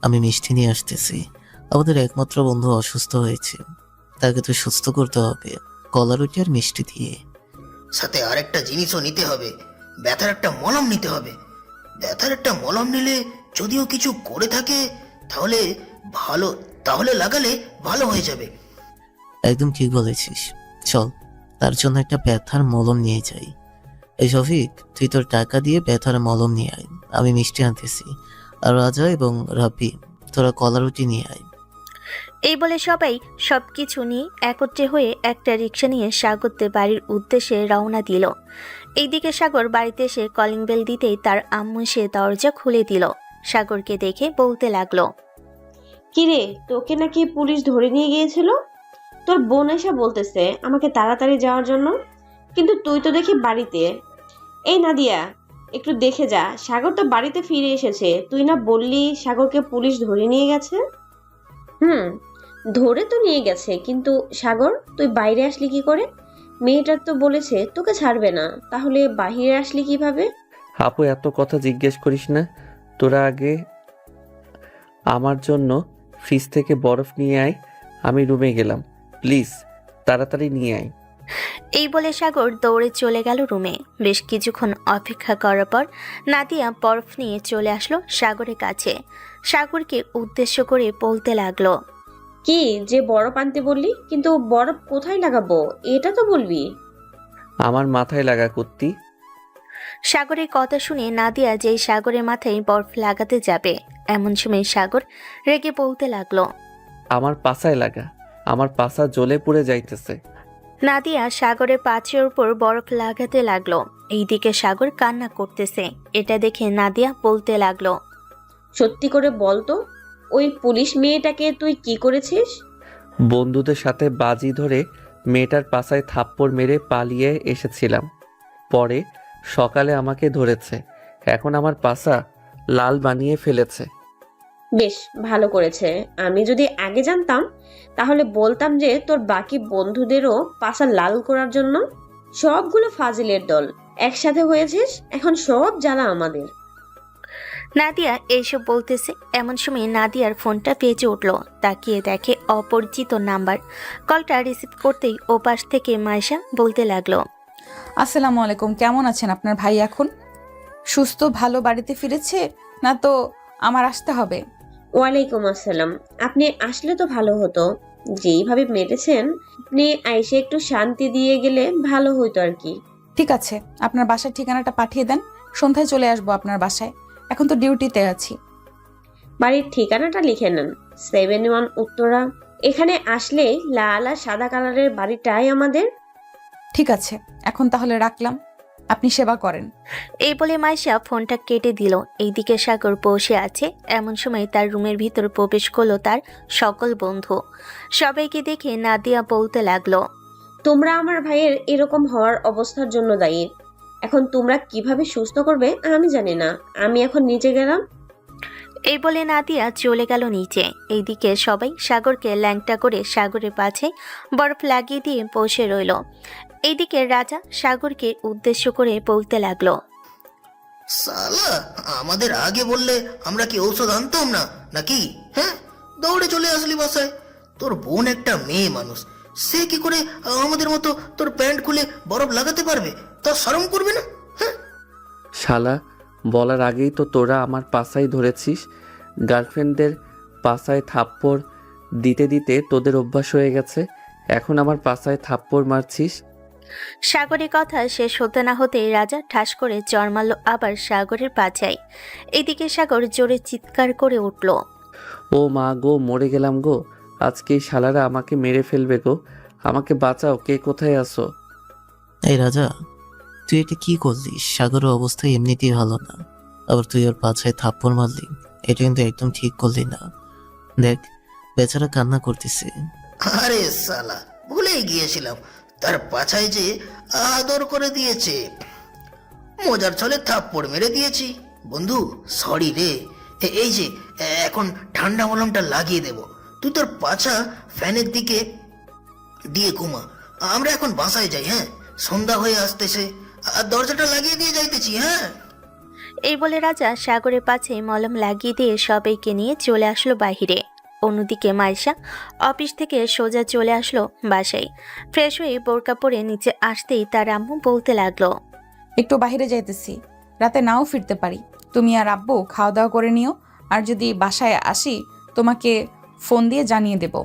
আমি মিষ্টি নিয়ে আসতেছি। আমাদের একমাত্র বন্ধু অসুস্থ হয়েছে, তাকে তো সুস্থ করতে হবে কলা রুটি আর মিষ্টি দিয়ে। সাথে আরেকটা জিনিসও নিতে হবে, ব্যথার একটা মলম নিতে হবে। ব্যথার একটা মলম নিলে যদিও কিছু করে থাকে তাহলে তাহলে লাগালে ভালো হয়ে যাবে। একদম ঠিক বলেছিস, চল তার জন্য একটা ব্যথার মলম নিয়ে যাই। এই শফিক, তুই তোর টাকা দিয়ে ব্যথার মলম নিয়ে আয়, আমি মিষ্টি আনতেছি। আর রাজা এবং রাব্বি, তোরা কলা রুটি নিয়ে আয়। এই বলে সবাই সবকিছু নিয়ে একত্রে হয়ে একটা রিক্সা নিয়ে সাগরদের বাড়ির উদ্দেশ্যে রওনা দিল। এইদিকে সাগর বাড়িতে এসে কলিং বেল দিতেই তার আম্মু সে দরজা খুলে দিল। সাগরকে দেখে বলতে লাগলো, কিরে, তোকে নাকি পুলিশ ধরে নিয়ে গিয়েছিল? তোর বোন এসে বলতেছে আমাকে তাড়াতাড়ি যাওয়ার জন্য, কিন্তু তুই তো দেখি বাড়িতে। এই নাদিয়া, একটু দেখে যা, সাগর তো বাড়িতে ফিরে এসেছে। তুই না বললি সাগরকে পুলিশ ধরে নিয়ে গেছে? ধরে তো নিয়ে গেছে, কিন্তু সাগর তুই বাইরে আসলি কি করে? মেয়েটার তো বলেছে তোকে ছাড়বে না, তাহলে বাহিরে আসলি কিভাবে? আপু, এত কথা জিজ্ঞেস করিস না। তোরা আগে আমার জন্য ফ্রিজ থেকে বরফ নিয়ে আয়, আমি রুমে গেলাম। প্লিজ তাড়াতাড়ি নিয়ে আয়। এই বলে সাগর দৌড়ে চলে গেল রুমে। বেশ কিছুক্ষণ অপেক্ষা করার পর নাদিয়া বরফ নিয়ে চলে আসলো সাগরের কাছে। সাগরকে উদ্দেশ্য করে বলতে লাগলো, কি যে বরফ আনতে বললি, কিন্তু বরফ কোথায় লাগাবো এটা তো বলবি। আমার মাথায় লাগা কুত্তি। সাগরের কথা শুনে নাদিয়া যেই সাগরের মাথায় বরফ লাগাতে যাবে, এমন সময় সাগর রেগে বলতে লাগলো, আমার পাছায় লাগা, আমার পাছা জ্বলে পুড়ে যাইতেছে। নাদিয়া সাগরের পাছের উপর বরফ লাগাতে লাগলো। এইদিকে সাগর কান্না করতেছে। এটা দেখে নাদিয়া বলতে লাগলো, সত্যি করে বল তো, ওই পুলিশ মেয়েটাকে তুই কি করেছিস? বন্ধুদের সাথে বাজি ধরে মেয়েটার পাছায় থাপ্পড় মেরে পালিয়ে এসেছিলাম। পরে সকালে আমাকে ধরেছে, এখন আমার পাছা লাল বানিয়ে ফেলেছে। বেশ ভালো করেছে। আমি যদি আগে জানতাম তাহলে বলতাম যে তোর বাকি বন্ধুদেরও পাছা লাল করার জন্য। সবগুলো ফাজিলের দল একসাথে হয়েছিস, এখন সব জ্বালা আমাদের। নাদিয়া এইসব বলতেছে, এমন সময় নাদিয়ার ফোনটা বেজে উঠল। তাকিয়ে দেখে অপরিচিত নাম্বার। কলটা রিসিভ করতেই ওপাশ থেকে মাইশা বলতে লাগলো, আসসালামু আলাইকুম, কেমন আছেন আপনার ভাই? এখন সুস্থ ভালো বাড়িতে ফিরেছে না তো আমার আসতে হবে? ওয়ালাইকুম আসসালাম। আপনি আসলে তো ভালো হতো। যেইভাবে মেরেছেন, আপনি আইসে একটু শান্তি দিয়ে গেলে ভালো হইতো আর কি। ঠিক আছে, আপনার বাসার ঠিকানাটা পাঠিয়ে দেন, সন্ধ্যায় চলে আসবো আপনার বাসায়। এখন তো ডিউটিতে আছি। বাড়ির ঠিকানাটা লিখে নেন, 71 উত্তরা। এখানে আসলে লাল আর সাদা কালারের বাড়িটাই আমাদের। ঠিক আছে, এখন তাহলে রাখলাম, আপনি সেবা করেন। এই বলে মাইশা ফোনটা কেটে দিল। এইদিকে সাগর বসে আছে। এমন সময় তার রুমের ভিতর প্রবেশ করলো তার সকল বন্ধু। সবাইকে দেখে নাদিয়া বলতে লাগলো, তোমরা আমার ভাইয়ের এরকম হওয়ার অবস্থার জন্য দায়ী। এখন তোমরা কিভাবে সুস্থ করবে আমি জানি না। আমি এখন নিচে গেলাম। এই বলে নাদিয়া চলে গেল নিচে। এইদিকে সবাই সাগরকে ল্যাংটা করে সাগরের পাছে বরফ লাগিয়ে দিয়ে বসে রইল। এইদিকে রাজা সাগরকে উদ্দেশ্য করে বলতে লাগলো, সালা, আমাদের আগে বললে আমরা কি ঔষধ আনতাম না নাকি? হ্যাঁ, দৌড়ে চলে আসলি বাসায়। তোর বোন একটা মেয়ে মানুষ, সে কি করে আমাদের মতো তোর প্যান্ট খুলে বরফ লাগাতে পারবে? তা শরম করবে না? হ্যাঁ, শালা, বলার আগেই তো তোরা আমার পাছায় ধরেছিস। গার্লফ্রেন্ডদের পাছায় থাপ্পড় দিতে দিতে তোদের অভ্যাস হয়ে গেছে, এখন আমার পাছায় থাপ্পড় মারছিস। সাগরের কথা শেষ হতে না হতেই রাজা ঠাস করে চর মারল আবার সাগরের পাছায়। এদিকে সাগর জোরে চিৎকার করে উঠল। ও মা গো, মরে গেলাম গো, আজকে এই শালারা আমাকে মেরে ফেলবে গো, আমাকে বাঁচাও, কে কোথায় আছো? এই রাজা, তুই এটা কি করলি? সাগরের অবস্থা এমনিতেই ভালো না, আবার তুই ওর পাছায় থাপ্পড় মারলি, এটা কিন্তু একদম ঠিক করলি না। দেখ, বেচারা কান্না করতেছে। আরে সালা, ভুলেই গিয়েছিলাম, তার পাছায় যে আদর করে দিয়েছে। মজার ছলে থাপ্পড় মেরে দিয়েছি। বন্ধু, সরি রে। এই যে, এখন ঠান্ডা মলমটা লাগিয়ে দেব, তুই তোর পাছা ফ্যানের দিকে দিয়ে ঘুমা। আমরা এখন বাসায় যাই। হ্যাঁ, সন্ধ্যা হয়ে আসতেছে, আর দরজাটা লাগিয়ে দিয়ে যাইতেছি। হ্যাঁ, এই বলে রাজা সাগরের পাছে মলম লাগিয়ে দিয়ে সবাইকে নিয়ে চলে আসলো বাহিরে। অন্যদিকে মাইশা অফিস থেকে সোজা চলে আসলো বাসায়। ফ্রেশ হয়ে বোরকা পরে নিচে আসতেই তার আম্মু বলতে লাগলো, একটু বাইরে যাইতেছি, রাতে নাও ফিরতে পারি। তুমি আর আব্বু খাওয়া দাওয়া করে নিও, আর যদি বাসায় আসি তোমাকে ফোন দিয়ে জানিয়ে দেব।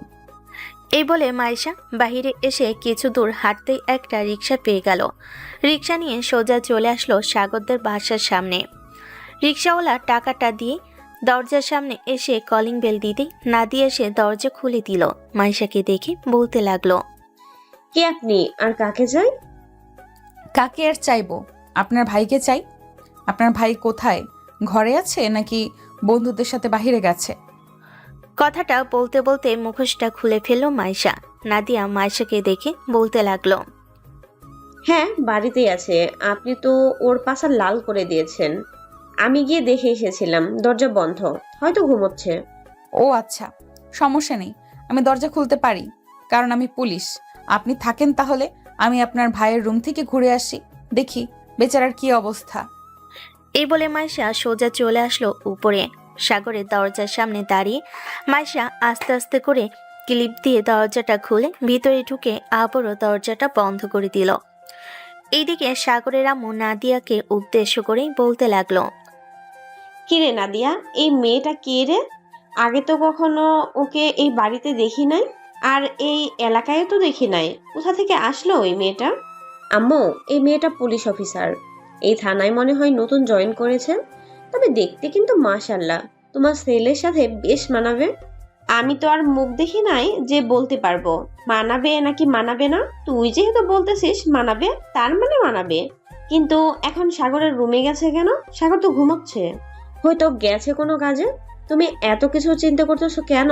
এই বলে মাইশা বাহিরে এসে কিছু দূর হাঁটতেই একটা রিক্সা পেয়ে গেল। রিক্সা নিয়ে সোজা চলে আসলো সাগরদের বাসার সামনে। রিক্সাওয়ালা টাকাটা দিয়ে দরজার সামনে এসে কলিং বেল দিতেই নাদিয়া এসে দরজা খুলে দিল। মাইশাকে দেখে বলতে লাগলো, কে আপনি আর কাকে চাই? কাকে আর চাইবো, আপনার ভাইকে চাই। আপনার ভাই কোথায়? ঘরে আছে নাকি বন্ধুদের সাথে বাইরে গেছে? কথাটা বলতে বলতে মুখোশটা খুলে ফেলল মাইশা। নাদিয়া মাইশাকে দেখে বলতে লাগলো, হ্যাঁ, বাড়িতেই আছে। আপনি তো ওর পাশা লাল করে দিয়েছেন। আমি গিয়ে দেখে এসেছিলাম, দরজা বন্ধ, হয়তো ঘুমোচ্ছে। ও আচ্ছা, সমস্যা নেই, আমি দরজা খুলতে পারি, কারণ আমি পুলিশ। আপনি থাকেন তাহলে, আমি আপনার ভাইয়ের রুম থেকে ঘুরে আসি, দেখি বেচারার কি অবস্থা। এই বলে মাইশা সোজা চলে আসলো উপরে। সাগরের দরজার সামনে দাঁড়িয়ে মাইশা আস্তে আস্তে করে ক্লিপ দিয়ে দরজাটা খুলে ভিতরে ঢুকে আবারও দরজাটা বন্ধ করে দিল। এইদিকে সাগরের আম্মু নাদিয়াকে উদ্দেশ্য করেই বলতে লাগলো, কি রে নাদিয়া, এই মেয়েটা কে রে? আগে তো কখনো ওকে এই বাড়িতে দেখি নাই, আর এই এলাকায় তো দেখি নাই। কোথা থেকে আসলো ওই মেয়েটা? আম্মু, এই মেয়েটা পুলিশ অফিসার, এই থানায় মনে হয় নতুন জয়েন করেছে। তবে দেখতে কিন্তু মাশাআল্লাহ তোমার ছেলের সাথে বেশ মানাবে। আমি তো আর মুখ দেখি নাই যে বলতে পারবো মানাবে নাকি মানাবে না। তুই যেহেতু বলতেছিস মানাবে, তার মানে মানাবে। কিন্তু এখন সাগরের রুমে গেছে কেন? সাগর তো ঘুমোচ্ছে, হয়তো গেছে কোনো কাজে। তুমি এত কিছু চিন্তা করতেছো কেন?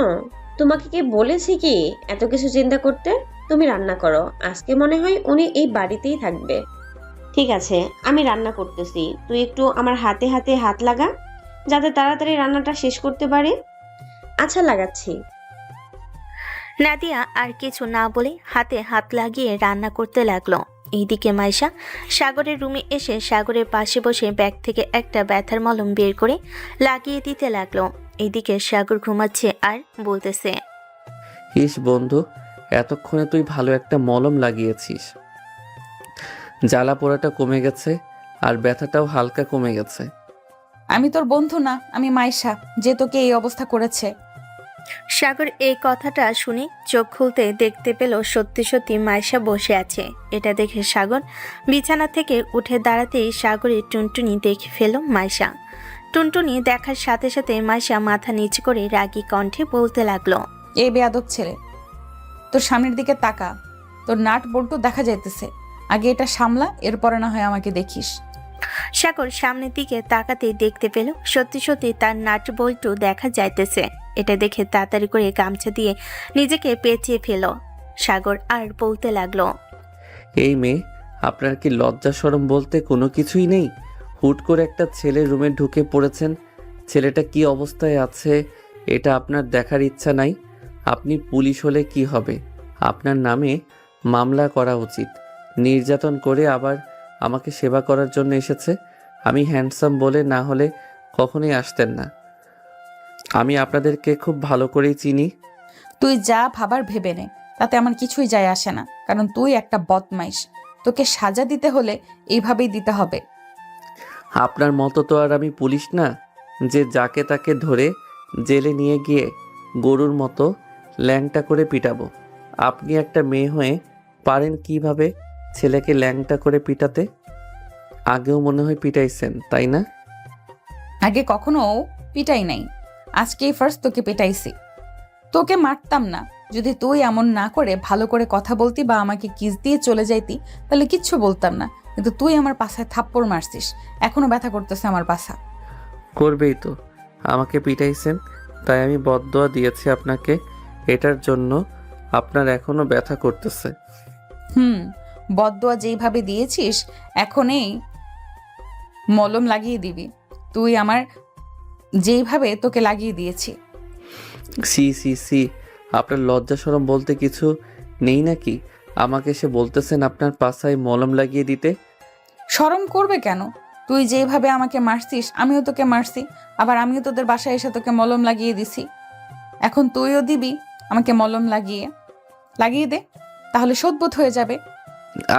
তোমাকে কে বলেছে কি এত কিছু চিন্তা করতে? তুমি রান্না করো, আজকে মনে হয় উনি এই বাড়িতেই থাকবে। ঠিক আছে, আমি রান্না করতেছি, তুই একটু আমার হাতে হাতে হাত লাগা, যাতে তাড়াতাড়ি রান্নাটা শেষ করতে পারি। আচ্ছা, লাগাচ্ছি। নাদিয়া আর কিছু না বলে হাতে হাত লাগিয়ে রান্না করতে লাগলো। এইদিকে মাইশা সাগরের রুমে এসে সাগরের পাশে বসে ব্যাগ থেকে একটা ব্যথার মলম বের করে লাগিয়ে দিতে লাগলো। এইদিকে সাগর ঘুমাচ্ছে আর বলতেছে, ইস বন্ধু, এতক্ষণে তুই ভালো একটা মলম লাগিয়েছিস, জ্বালা পোড়াটা কমে গেছে আর ব্যথাটাও হালকা কমে গেছে। আমি তোর বন্ধু না, আমি মাইশা, যে তোকে এই অবস্থা করেছে। সাগর এই কথাটা শুনে চোখ খুলতে দেখতে পেল সত্যি সত্যি মাইশা বসে আছে। এটা দেখে সাগর বিছানা থেকে উঠে দাঁড়াতেই সাগরের টুনটুনি দেখে ফেল মাইশা। টুনটুনি দেখার সাথে সাথে মাইশা মাথা নিচু করে রাগী কণ্ঠে বলতে লাগলো, এই বেয়াদব ছেলে, তোর সামনের দিকে তাকা, তোর নাট বল্টু দেখা যাইতেছে, আগে এটা সামলা, এরপরে না হয় আমাকে দেখিস। সাগর সামনের দিকে তাকাতেই দেখতে পেল সত্যি সত্যি তার নাট বল্টু দেখা যাইতেছে। এটা দেখে তাড়াতাড়ি করে গামছা দিয়ে নিজেকে পেঁচিয়ে ফেল। সাগর আর বলতে লাগলো, এই মেয়ে, আপনার কি লজ্জা শরম বলতে কোনো কিছুই নেই? হুট করে একটা ছেলের রুমে ঢুকে পড়েছেন, ছেলেটা কি অবস্থায় আছে এটা আপনার দেখার ইচ্ছা নাই? আপনি পুলিশ হলে কি হবে? আপনার নামে মামলা করা উচিত। নির্যাতন করে আবার আমাকে সেবা করার জন্য এসেছে, আমি হ্যান্ডসাম বলে না হলে কখনোই আসতেন না। আমি আপনাদেরকে খুব ভালো করেই চিনি। তুই যা ভাবার ভেবে নে, তাতে আমার কিছুই যায় আসে না, কারণ তুই একটা বদমাইশ। তোকে সাজা দিতে হলে এইভাবেই দিতে হবে। আপনার মতো তো আর আমি পুলিশ না যে যাকে তাকে ধরে জেলে নিয়ে গিয়ে গরুর মতো ল্যাংটা করে পিটাবো। আপনি একটা মেয়ে হয়ে পারেন কিভাবে ছেলেকে ল্যাংটা করে পিটাতে? আগেও মনে হয় পিটাইছেন, তাই না? আগে কখনো পিটাই নাই, আজকেই ফার্স্ট তোকে পিটাইছি। তোকে মারতাম না যদি তুই এমন না করে ভালো করে কথা বলতি বা আমাকে কিস দিয়ে চলে যাইতি, তাহলে কিচ্ছু বলতাম না। কিন্তু তুই আমার পাছায় থাপ্পড় মারছিস, এখনো ব্যথা করতেছে আমার পাছা। করবেই তো, আমাকে পিটাইছেন তাই আমি বদদোয়া দিয়েছি আপনাকে। এটার জন্য আপনার এখনো ব্যথা করতেছে। বদদোয়া যেইভাবে দিয়েছিস এখনই মলম লাগিয়ে দিবি। তুই আমার যেইভাবে তোকে লাগিয়ে দিয়েছি। সি সি সি, আপনার লজ্জা শরম বলতে কিছু নেই নাকি? আমাকে সে বলতেছেন আপনার পাছায় মলম লাগিয়ে দিতে। শরম করবে কেন? তুই যেভাবে আমাকে মারছিস আমিও তোকে মারছি, আবার আমিও তোদের বাসায় এসে তোকে মলম লাগিয়ে দিছি। এখন তুইও দিবি আমাকে মলম লাগিয়ে দে, তাহলে শোধবোধ হয়ে যাবে।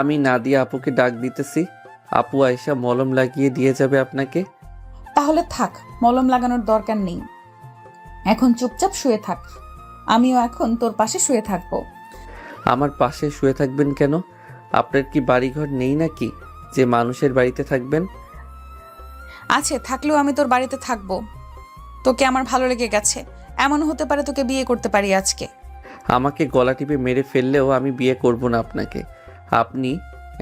আমি নাদিয়া আপুকে ডাক দিতেছি, আপু আয়শা মলম লাগিয়ে দিয়ে যাবে আপনাকে। তাহলে থাক, মলম লাগানোর দরকার নেই, এখন চুপচাপ শুয়ে থাক। আমিও এখন তোর পাশে শুয়ে থাকবো। আমার পাশে শুয়ে থাকবেন কেন? আপনার কি বাড়িঘর নেই নাকি যে মানুষের বাড়িতে থাকবেন? আছে, থাকলেও আমি তোর বাড়িতে থাকবো। তোকে আমার ভালো লেগে গেছে, এমন হতে পারে তোকে বিয়ে করতে পারি আজকে। আমাকে গলা টিপে মেরে ফেললেও আমি বিয়ে করব না আপনাকে। আপনি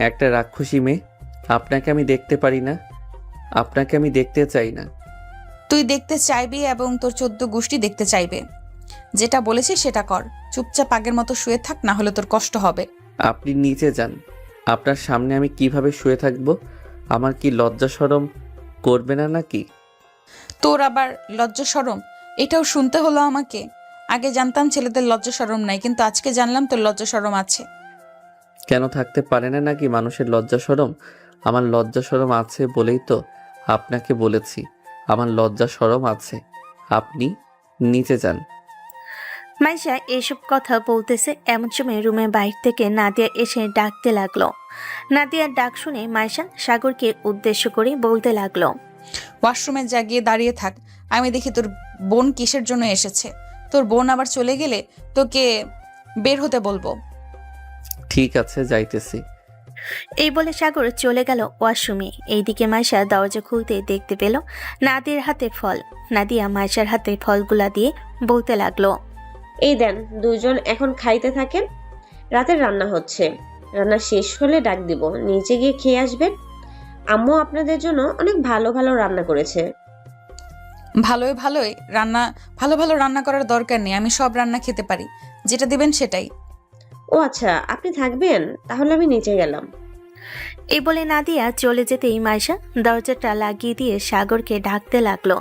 একটা রাক্ষসী মেয়ে, আপনাকে আমি দেখতে পারি না, আপনাকে আমি দেখতে চাই না। তুই দেখতে চাইবি এবং তোর 14 গোষ্ঠী দেখতে চাইবে। যেটা বলেছি সেটা কর, চুপচাপ আগের মতো শুয়ে থাক, না হলে তোর কষ্ট হবে। আপনি নিচে যান, আপনার সামনে আমি কিভাবে শুয়ে থাকব? আমার কি লজ্জা শরম করবে না নাকি? তোর আবার লজ্জা শরম, এটাও শুনতে হলো আমাকে? আগে জানতাম ছেলেদের লজ্জা শরম নাই, কিন্তু আজকে জানলাম তোর লজ্জা শরম আছে। কেন থাকতে পারে না নাকি মানুষের লজ্জা শরম? আমার লজ্জা শরম আছে বলেই তো আপনাকে বলেছি আমার লজ্জা শরম আছে। আপনি নিচে যান। মাইশা এসব কথা বলতেছে এমন সময় রুমের বাইরে থেকে নাদিয়া এসে ডাকতে লাগলো। নাদিয়ার ডাক শুনে মাইশা সাগরকে উদ্দেশ্য করে বলতে লাগলো, ওয়াশরুমে যা গিয়ে দাঁড়িয়ে থাক, আমি দেখি তোর বোন কিসের জন্য এসেছে। তোর বোন আবার চলে গেলে তোকে বের হতে বলবো। ঠিক আছে, যাইতেছি। এই বলে সাগর চলে গেল ওয়াশরুমে। এইদিকে মাইশা দরজা খুলতে দেখতে পেল নাদিয়ার হাতে ফল। নাদিয়া মাইশার হাতে ফলগুলা দিয়ে বলতে লাগলো, এই দেন, দুজন এখন খাইতে থাকেন। রাতের রান্না হচ্ছে, রান্না শেষ হলে ডাক দিব, নিচে গিয়ে খেয়ে আসবেন। আম্মু আপনাদের জন্য অনেক ভালো ভালো রান্না করেছে। ভালোই ভালো ভালো রান্না করার দরকার নেই, আমি সব রান্না খেতে পারি, যেটা দিবেন সেটাই। ও আচ্ছা, আপনি থাকবেন, তাহলে আমি নিচে গেলাম। এই বলে নাদিয়া চলে যেতেই মাইশা দরজাটা লাগিয়ে দিয়ে সাগরকে ডাকতে লাগলো।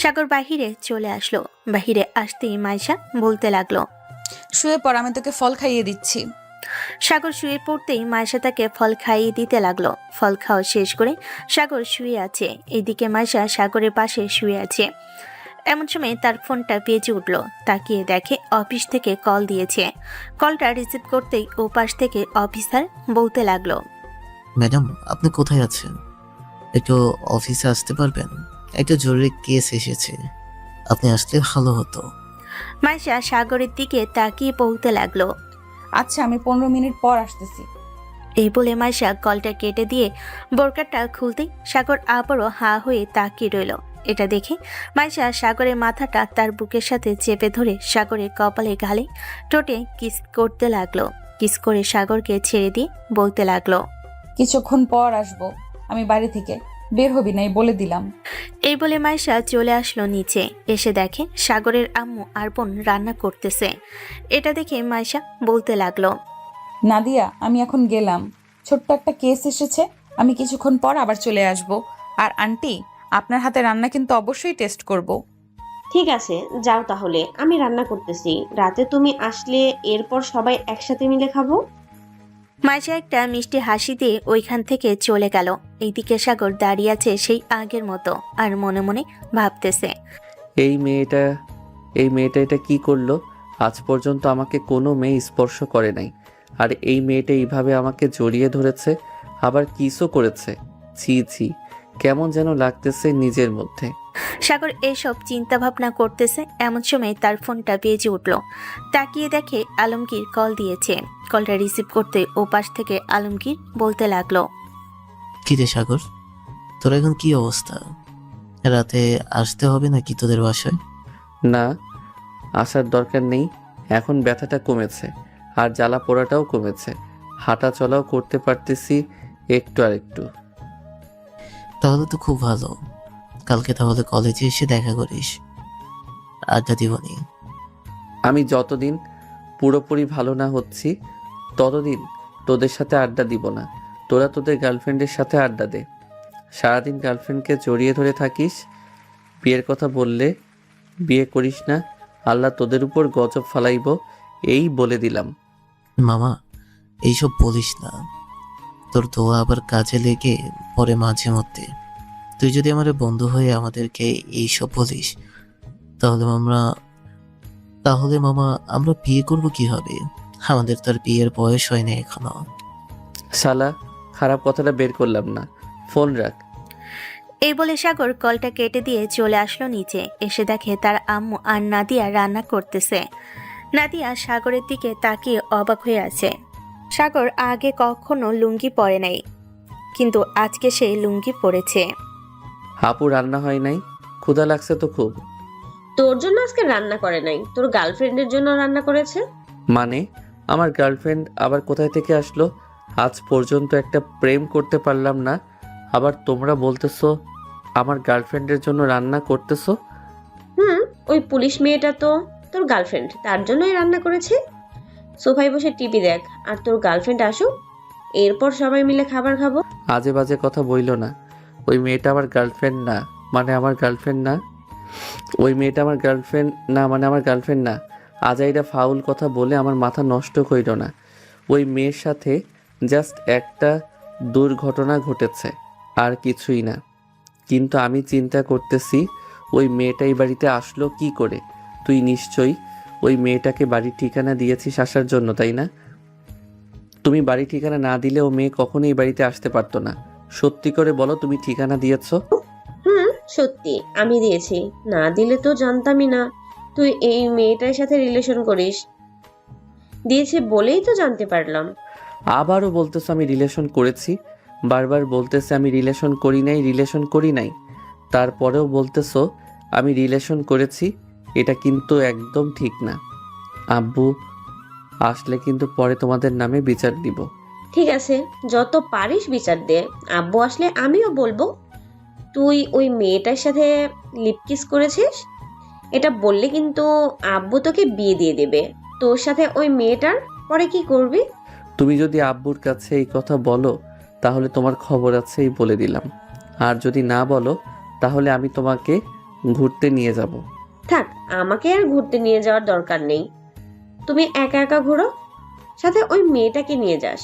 সাগর বাহিরে চলে আসলো। বাহিরে আসতেই মাইশা বলতে লাগলো, শুয়ে পড়, আমি তোকে ফল খাইয়ে দিচ্ছি। সাগর শুয়ে পড়তেই মাইশা তাকে ফল খাইয়ে দিতে লাগলো। ফল খাওয়া শেষ করে সাগর শুয়ে আছে। এইদিকে মাইশা সাগরের পাশে শুয়ে আছে। এমন সময় তার ফোনটা বেজে উঠলো। তাকিয়ে দেখে অফিস থেকে কল দিয়েছে। কলটা রিসিভ করতেই ও পাশ থেকে অফিসার বলতে লাগলো, ম্যাডাম, আপনি কোথায় আছেন? একটু অফিসে আসতে পারবেন? একটা জরুরি কেস এসেছে, আপনি আসলে ভালো হতো। মাইশা সাগরের দিকে তাকিয়ে বলতে লাগলো, আচ্ছা, আমি 15 মিনিট পর আসতেছি। এই বলে মাইশা কলটা কেটে দিয়ে বোরকাটা খুলতেই সাগর আবারও হা হয়ে তাকিয়ে রইল। এটা দেখে মাইশা সাগরের মাথাটা তার বুকের সাথে চেপে ধরে সাগরের কপালে গালে ঠোঁটে কিস করতে লাগলো। কিস করে সাগরকে ছেড়ে দিয়ে বলতে লাগলো, কিছুক্ষণ পর আসবো আমি বাড়ি থেকে, বের হবি নাই বলে দিলাম। এই বলে মাইশা চলে আসলো নিচে। এসে দেখে সাগরের আম্মু আর বোন রান্না করতেছে। এটা দেখে মাইশা বলতে লাগলো, নাদিয়া, আমি এখন গেলাম, ছোট্ট একটা কেস এসেছে, আমি কিছুক্ষণ পর আবার চলে আসব। আর আন্টি, আপনার হাতে রান্না কিন্তু অবশ্যই টেস্ট করব। ঠিক আছে, যাও তাহলে, আমি রান্না করতেছি। রাতে তুমি আসলে এরপর সবাই একসাথে মিলে খাবো। মাইশা একটা মিষ্টি হাসি দিয়ে ওইখান থেকে চলে গেল। এইদিকে সাগর দাঁড়িয়ে আছে সেই আগের মতো আর মনে মনে ভাবতেছে, এই মেয়েটা এটা কি করলো? আজ পর্যন্ত আমাকে কোনো মেয়ে স্পর্শ করে নাই, আর এই মেয়েটা এইভাবে আমাকে জড়িয়ে ধরেছে, আবার কিসও করেছে। ছি ছি, কেমন যেন লাগতেছে নিজের মধ্যে। সাগর এইসব চিন্তা ভাবনা করতেছে, এমন সময় তার ফোনটা বেজে উঠল। তাকিয়ে দেখে আলমগীর কল দিয়েছে। কলটা রিসিভ করতে ওপাশ থেকে আলমগীর বলতে লাগলো, কি রে সাগর, তোর এখন কি অবস্থা? রাতে আসতে হবে নাকি তোদের বাসায়? না, আসার দরকার নেই, এখন ব্যথাটা কমেছে আর জ্বালা পোড়াটাও কমেছে, হাঁটা চলাও করতে পারতেছি একটু আর একটু। তাহলে তো খুব ভালো। কালকে তাহলে কলেজে এসে দেখা করিস, আড্ডা দিবনি। আমি যতদিন পুরোপুরি ভালো না হচ্ছি ততদিন তোদের সাথে আড্ডা দিব না। তোরা তোদের গার্লফ্রেন্ডের সাথে আড্ডা দে, সারাদিন গার্লফ্রেন্ডকে জড়িয়ে ধরে থাকিস। বিয়ের কথা বললে বিয়ে করিস না, আল্লাহ তোদের উপর গজব ফালাইব, এই বলে দিলাম। মামা, এইসব বলিস না। তোর দোয়া আবার কাজে লেগে পরে মাঝে মধ্যে। তুই যদি আমার বন্ধু হয়ে আমাদেরকে এইসব বলিস, তাহলে মামা আমরা বিয়ে করব কি হবে? আমাদের তো আর বিয়ের বয়স হয়নি এখনো। শালা, খারাপ কথাটা বের করলাম না, ফোন রাখ। এই বলে সাগর কলটা কেটে দিয়ে চলে আসলো নিচে। এসে দেখে তার আম্মু আর নাদিয়া রান্না করতেছে। নাদিয়া সাগরের দিকে তাকিয়ে অবাক হয়ে আছে। সাগর আগে কখনো লুঙ্গি পরে নাই, কিন্তু আজকে সে লুঙ্গি পরেছে। হাপু রান্না হয় নাই? ক্ষুধা লাগছে তো খুব। তোর জন্য আজকে রান্না করে নাই, তোর গার্লফ্রেন্ডের জন্য রান্না করেছে। মানে আমার গার্লফ্রেন্ড আবার কোথায় থেকে আসলো? আজ পর্যন্ত একটা প্রেম করতে পারলাম না, আবার তোমরা বলতেছো আমার গার্লফ্রেন্ডের জন্য রান্না করতেছো? ওই পুলিশ মেয়েটা তো তোর গার্লফ্রেন্ড, তার জন্যই রান্না করেছে। সোফায় বসে টিভি দেখ আর তোর গার্লফ্রেন্ড আসুক, এরপর সবাই মিলে খাবার খাবো। আজে বাজে কথা বইলো না। ওই মেয়েটা আমার গার্লফ্রেন্ড না, মানে আমার গার্লফ্রেন্ড না। ওই মেয়েটা আমার গার্লফ্রেন্ড না, মানে আমার গার্লফ্রেন্ড না। আজাইরা ফাউল কথা বলে আমার মাথা নষ্ট কইরো না। ওই মেয়ের সাথে জাস্ট একটা দুর্ঘটনা ঘটেছে, আর কিছুই না। কিন্তু আমি চিন্তা করতেছি ওই মেয়েটাই বাড়িতে আসলো কি করে? তুই নিশ্চয়ই ওই মেয়েটাকে বাড়ির ঠিকানা দিয়েছিস আসার জন্য, তাই না? তুমি বাড়ি ঠিকানা না দিলে ও মেয়ে কখনোই বাড়িতে আসতে পারতো না। সত্যি করে বলো, তুমি ঠিকানা দিয়েছো? সত্যি আমি দিয়েছি, না দিলে তো জানতামই না তুই এই মেয়েটার সাথে রিলেশন করিস। দিয়েছে বলেই তো জানতে পারলাম। আবারও বলতেছো আমি রিলেশন করেছি, বারবার বলতেছে আমি রিলেশন করি নাই, তারপরেও বলতেছো আমি রিলেশন করেছি। এটা কিন্তু একদম ঠিক না। আব্বু আসলে কিন্তু পরে তোমাদের নামে বিচার দিব। ঠিক আছে, যত পারিস বিচার দে। আব্বু আসলে আমিও বলবো তুই ওই মেয়েটার সাথে লিপকিস করেছিস। এটা বললে কিন্তু আব্বু তোকে বিয়ে দিয়ে দেবে। তোর সাথে ওই মেয়েটার পরে কি করবি? তুমি যদি আব্বুর কাছে এই কথা বলো তাহলে তোমার খবর আছে, এই বলে দিলাম। আর যদি না বলো তাহলে আমি তোমাকে ঘুরতে নিয়ে যাব। থাক, আমাকে আর ঘুরতে নিয়ে যাওয়ার দরকার নেই। তুমি একা একা ঘুরো, সাথে ওই মেয়েটাকে নিয়ে যাস।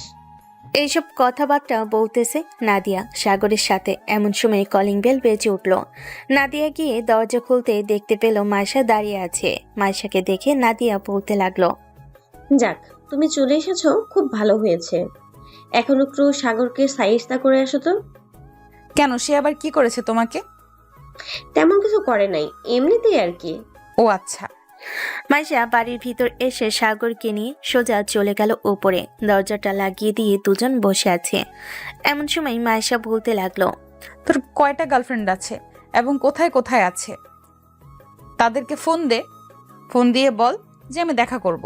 এইসব কথাবার্তা বলতেছে নাদিয়া সাগরের সাথে। এমন সময় কলিং বেল বেজে উঠল। নাদিয়া গিয়ে দরজা খুলতে দেখতে পেল মাইশা দাঁড়িয়ে আছে। মাইশাকে দেখে নাদিয়া বলতে লাগলো, যাক, তুমি চলে এসেছো, খুব ভালো হয়েছে। এখন একটু সাগরকে সাইজটা করে আসো তো। কেন, সে আবার কি করেছে তোমাকে? তেমন কিছু করে নাই, এমনিতেই আর কি। ও আচ্ছা। মাইশা বাড়ির ভিতর এসে সাগরকে নিয়ে সোজা চলে গেল ওপরে। দরজাটা লাগিয়ে দিয়ে দুজন বসে আছে। এমন সময় মাইশা বলতে লাগলো, তোর কয়টা গার্লফ্রেন্ড আছে এবং কোথায় কোথায় আছে? তাদেরকে ফোন দে, ফোন দিয়ে বল যে আমি দেখা করব।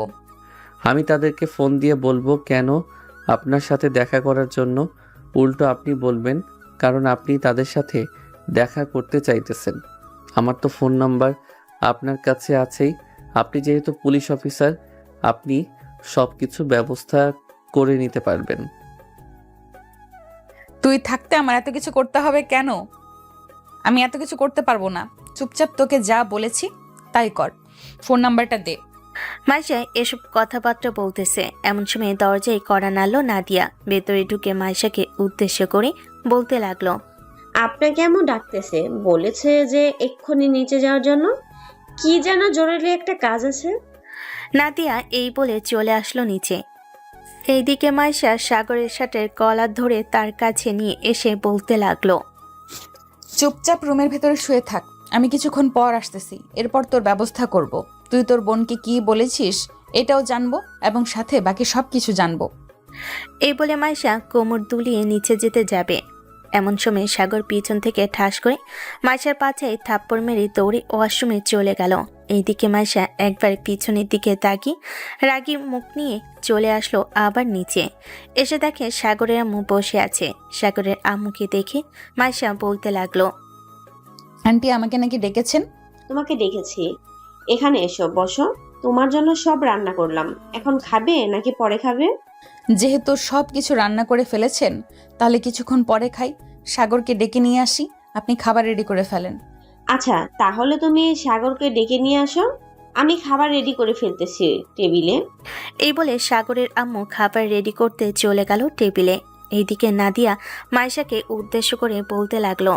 আমি তাদেরকে ফোন দিয়ে বলবো কেন? আপনার সাথে দেখা করার জন্য। উল্টো আপনি বলবেন কারণ আপনি তাদের সাথে দেখা করতে চাইতেছেন। আমার তো ফোন নাম্বার আপনার কাছে আছেই। আপনি যেহেতু পুলিশ অফিসার, আপনি সব কিছু ব্যবস্থা করে নিতে পারবেন। তুই থাকতে আমার এত কিছু করতে হবে কেন? আমি এত কিছু করতে পারবো না। চুপচাপ তোকে যা বলেছি তাই কর। ফোন নাম্বারটা দে। মাইশা এসব কথাবার্তা বলতেছে এমন সময় দরজায় কড়া নাড়ল নাদিয়া। ভেতরে ঢুকে মাইশাকে উদ্দেশ্য করে বলতে লাগলো, আপনাকে এমন ডাকতেছে, বলেছে যে এক্ষুনি নিচে যাওয়ার জন্য। কি যেন জরুরি একটা কাজ আছে। নাদিয়া এই বলে চলে আসলো নিচে। এইদিকে মাইশা সাগরের শার্টের কলার ধরে তার কাছে নিয়ে এসে বলতে লাগলো, চুপচাপ রুমের ভেতরে শুয়ে থাক, আমি কিছুক্ষণ পর আসতেছি, এরপর তোর ব্যবস্থা করব। তুই তোর বোনকে কি বলেছিস এটাও জানবো এবং সাথে বাকি সব কিছু জানবো। এই বলে মাইশা কোমর দুলিয়ে নিচে যেতে যাবে। এমন সময় সাগর পিছন থেকে ঠাস করে মাইশার পাছায় থাপ্পড় মেরে দৌড়ে ওয়াশরুমে চলে গেল। এইদিকে মাইশা একবার পিছনের দিকে তাকিয়ে রাগী মুখ নিয়ে চলে আসলো আবার নিচে। এসে দেখে সাগরের আম্মু বসে আছে। সাগরের আম্মুকে দেখে মাইশা বলতে লাগলো, আন্টি আমাকে নাকি ডেকেছেন? তোমাকে ডেকেছি, এখানে এসো, বসো। তোমার জন্য সব রান্না করলাম, এখন খাবে নাকি পরে খাবে? যেহেতু সব কিছু রান্না করে ফেলেছেন তাহলে কিছুক্ষণ পরে খাই। সাগরকে ডেকে নিয়ে আসি, আপনি খাবার রেডি করে ফেলেন। আচ্ছা, তাহলে তুমি সাগরকে ডেকে নিয়ে আসো, আমি খাবার রেডি করে ফেলতেছি টেবিলে। এই বলে সাগরের আম্মু খাবার রেডি করতে চলে গেল টেবিলে। এইদিকে নাদিয়া মাইশাকে উদ্দেশ্য করে বলতে লাগলো,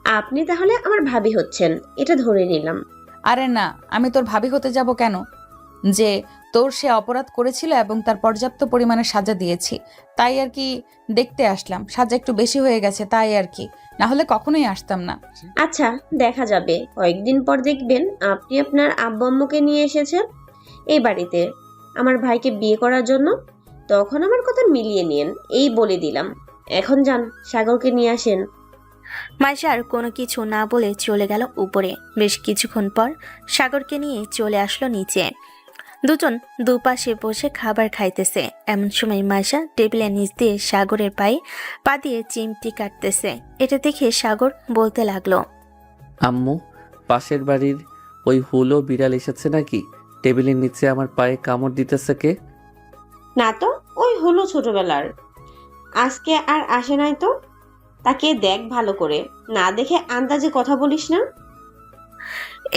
আপনি তাহলে আমার ভাবি হচ্ছেন, এটা ধরে নিলাম। আরে না, আমি তোর ভাবি হতে যাব কেন? যে তোর সে অপরাধ করেছিল এবং তার পর্যাপ্ত পরিমাণে সাজা দিয়েছি, তাই আর কি দেখতে আসলাম। সাজা একটু বেশি হয়ে গেছে তাই আর কি, না হলে কখনোই আসতাম না। আচ্ছা, দেখা যাবে। কয়েকদিন পর দেখবেন আপনি আপনার আব্বু আম্মুকে নিয়ে এসেছেন এই বাড়িতে আমার ভাইকে বিয়ে করার জন্য। তখন আমার কথা মিলিয়ে নিন, এই বলে দিলাম। এখন যান, সাগরকে নিয়ে আসেন। মাইশা আর কোনো কিছু না বলে চলে গেল উপরে। বেশ কিছুক্ষণ পর সাগরকে নিয়ে চলে আসলো নিচে। দুজন দুপাশে বসে খাবার খাইতেছে। এমন সময় মাইশা টেবিলের নিচ দিয়ে সাগরের পায়ে পা দিয়ে চিমটি কাটতেছে। এটা দেখে সাগর বলতে লাগলো, আম্মু, পাশের বাড়ির ওই হুলো বিড়াল এসেছে নাকি? টেবিলের নিচে আমার পায়ে কামড় দিতেছে কে? না তো, ওই হলো ছোটবেলার, আজকে আর আসে নাই তো। তাকে দেখ ভালো করে, না দেখে আন্দাজে কথা বলিস না।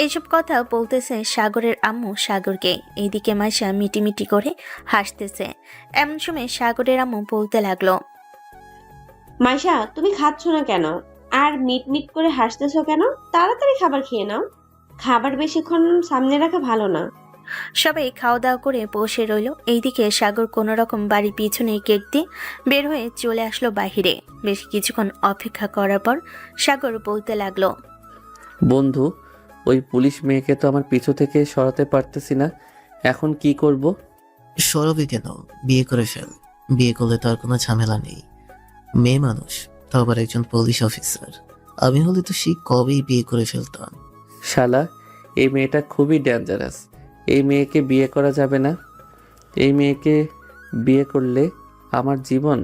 এইসব কথা বলতেছে সাগরের আম্মু সাগরকে। এইদিকে মাইশা মিটিমিটি করে হাসতেছে। এমন সময় সাগরের আম্মু বলতে লাগলো, মাইশা, তুমি খাচ্ছ না কেন আর মিট মিট করে হাসতেছো কেন? তাড়াতাড়ি খাবার খেয়ে নাও, খাবার বেশিক্ষণ সামনে রাখা ভালো না। সবাই খাওয়া দাওয়া করে বসে রইল। এইদিকে সাগর কোনো রকম বাড়ির পিছনে গেট দিয়ে বের হয়ে চলে আসলো বাহিরে। বেশ কিছুক্ষণ অপেক্ষা করার পর সাগর বলতে লাগলো, বন্ধু, ওই পুলিশ মেয়েকে তো আমার পিছু থেকে সরাতে পারতেছি না, এখন কি করব? সরবে কেন? বিয়ে করে ফেল। বিয়ে করলে তো আর কোনো ঝামেলা নেই। মেয়ে মানুষ, তো আবার একজন পুলিশ অফিসার। আমি হলে তো সে কবেই বিয়ে করে ফেলতাম। শালা, এই মেয়েটা খুবই ডেঞ্জারাস। এই মেয়েকে বিয়ে করা যাবে না। এই মেয়েকে বিয়ে করলে আমার জীবন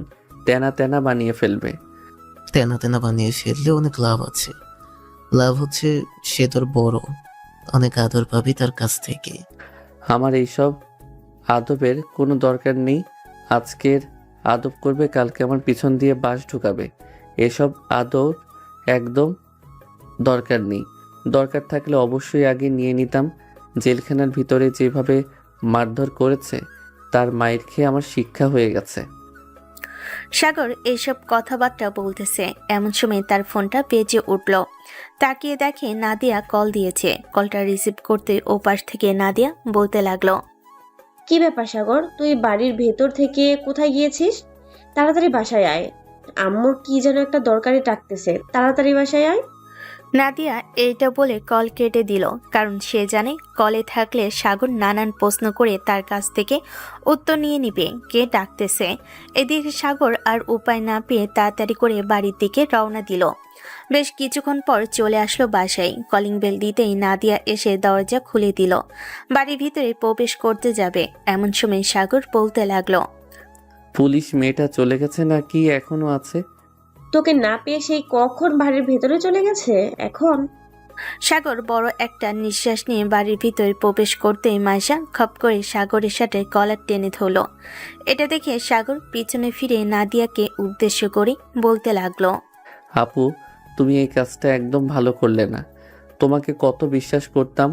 তেনা তেনা বানিয়ে ফেলবে। তেনা তেনা বানিয়ে ফেললে অনেক লাভ আছে। লাভ হচ্ছে সে তোর বড়, অনেক আদর পাবি তার কাছ থেকে। আমার এইসব আদবের কোনো দরকার নেই। আজকের আদব করবে, কালকে আমার পিছন দিয়ে বাঁশ ঢুকাবে। এসব আদব একদম দরকার নেই। দরকার থাকলে অবশ্যই আগে নিয়ে নিতাম। জেলখানার ভিতরে যেভাবে মারধর করেছে তার মায়ের খেয়ে আমার শিক্ষা হয়ে গেছে। সাগর এইসব কথাবার্তা বলতেছে। এমন সময় তার ফোনটা বেজে উঠল। তাকিয়ে দেখে নাদিয়া কল দিয়েছে। কলটা রিসিভ করতে ওপাশ থেকে নাদিয়া বলতে লাগলো, কি ব্যাপার সাগর, তুই বাড়ির ভেতর থেকে কোথায় গিয়েছিস? তাড়াতাড়ি বাসায় আয়, আম্মুর কি যেন একটা দরকারি ডাকতেছে, তাড়াতাড়ি বাসায় আয়। নাদিয়া এইটা বলে কল কেটে দিল, কারণ সে জানে কলে থাকলে সাগর নানান প্রশ্ন করে তার কাছ থেকে উত্তর নিয়ে নিবে কে ডাকতেছে। এদিকে সাগর আর উপায় না পেয়ে তাড়াতাড়ি করে বাড়ির দিকে রওনা দিল। বেশ কিছুক্ষণ পর চলে আসলো বাসায়। কলিং বেল দিতেই নাদিয়া এসে দরজা খুলে দিল। বাড়ির ভিতরে প্রবেশ করতে যাবে এমন সময় সাগর বলতে লাগলো, পুলিশ মেয়েটা চলে গেছে নাকি এখনো আছে? তোকে না পেয়ে সেই কখন বাড়ির ভেতরে চলে গেছে। এখন সাগর বড় একটা নিঃশ্বাস নিয়ে বাড়ির ভিতরে প্রবেশ করতেই মাইশা খপ করে সাগরের সাথে কলার টেনে ধরল। এটা দেখে সাগর পিছনে ফিরে নাদিয়াকে উদ্দেশ্য করে বলতে লাগলো, আপু, তুমি এই কাজটা একদম ভালো করলে না। তোমাকে কত বিশ্বাস করতাম,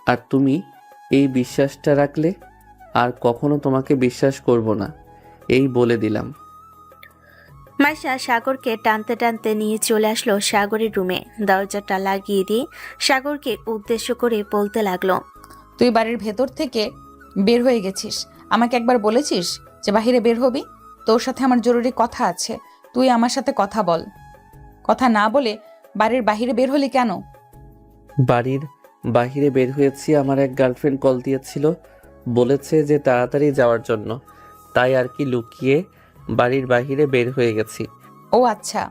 আর তুমি এই বিশ্বাসটা রাখলে আর কখনো তোমাকে বিশ্বাস করব না, এই বলে দিলাম। মাইশা সাগরকে টানতে টানতে নিয়ে চলে আসলো সাগরের রুমে। দরজাটা লাগিয়ে দিয়ে সাগরকে উদ্দেশ্য করে বলতে লাগলো, তুই বাড়ির ভেতর থেকে বের হয়ে গেছিস, আমাকে একবার বলেছিস যে বাহিরে বের হবি? তোর সাথে আমার জরুরি কথা আছে, তুই আমার সাথে কথা বল। কথা না বলে বাড়ির বাহিরে বের হলি কেন? বাড়ির বাহিরে বের হয়েছি, আমার এক গার্লফ্রেন্ড কল দিয়েছিল, বলেছে যে তাড়াতাড়ি যাওয়ার জন্য, তাই আর কি লুকিয়ে বাড়ির বাহিরে বের হয়ে গেছি। ও আচ্ছা,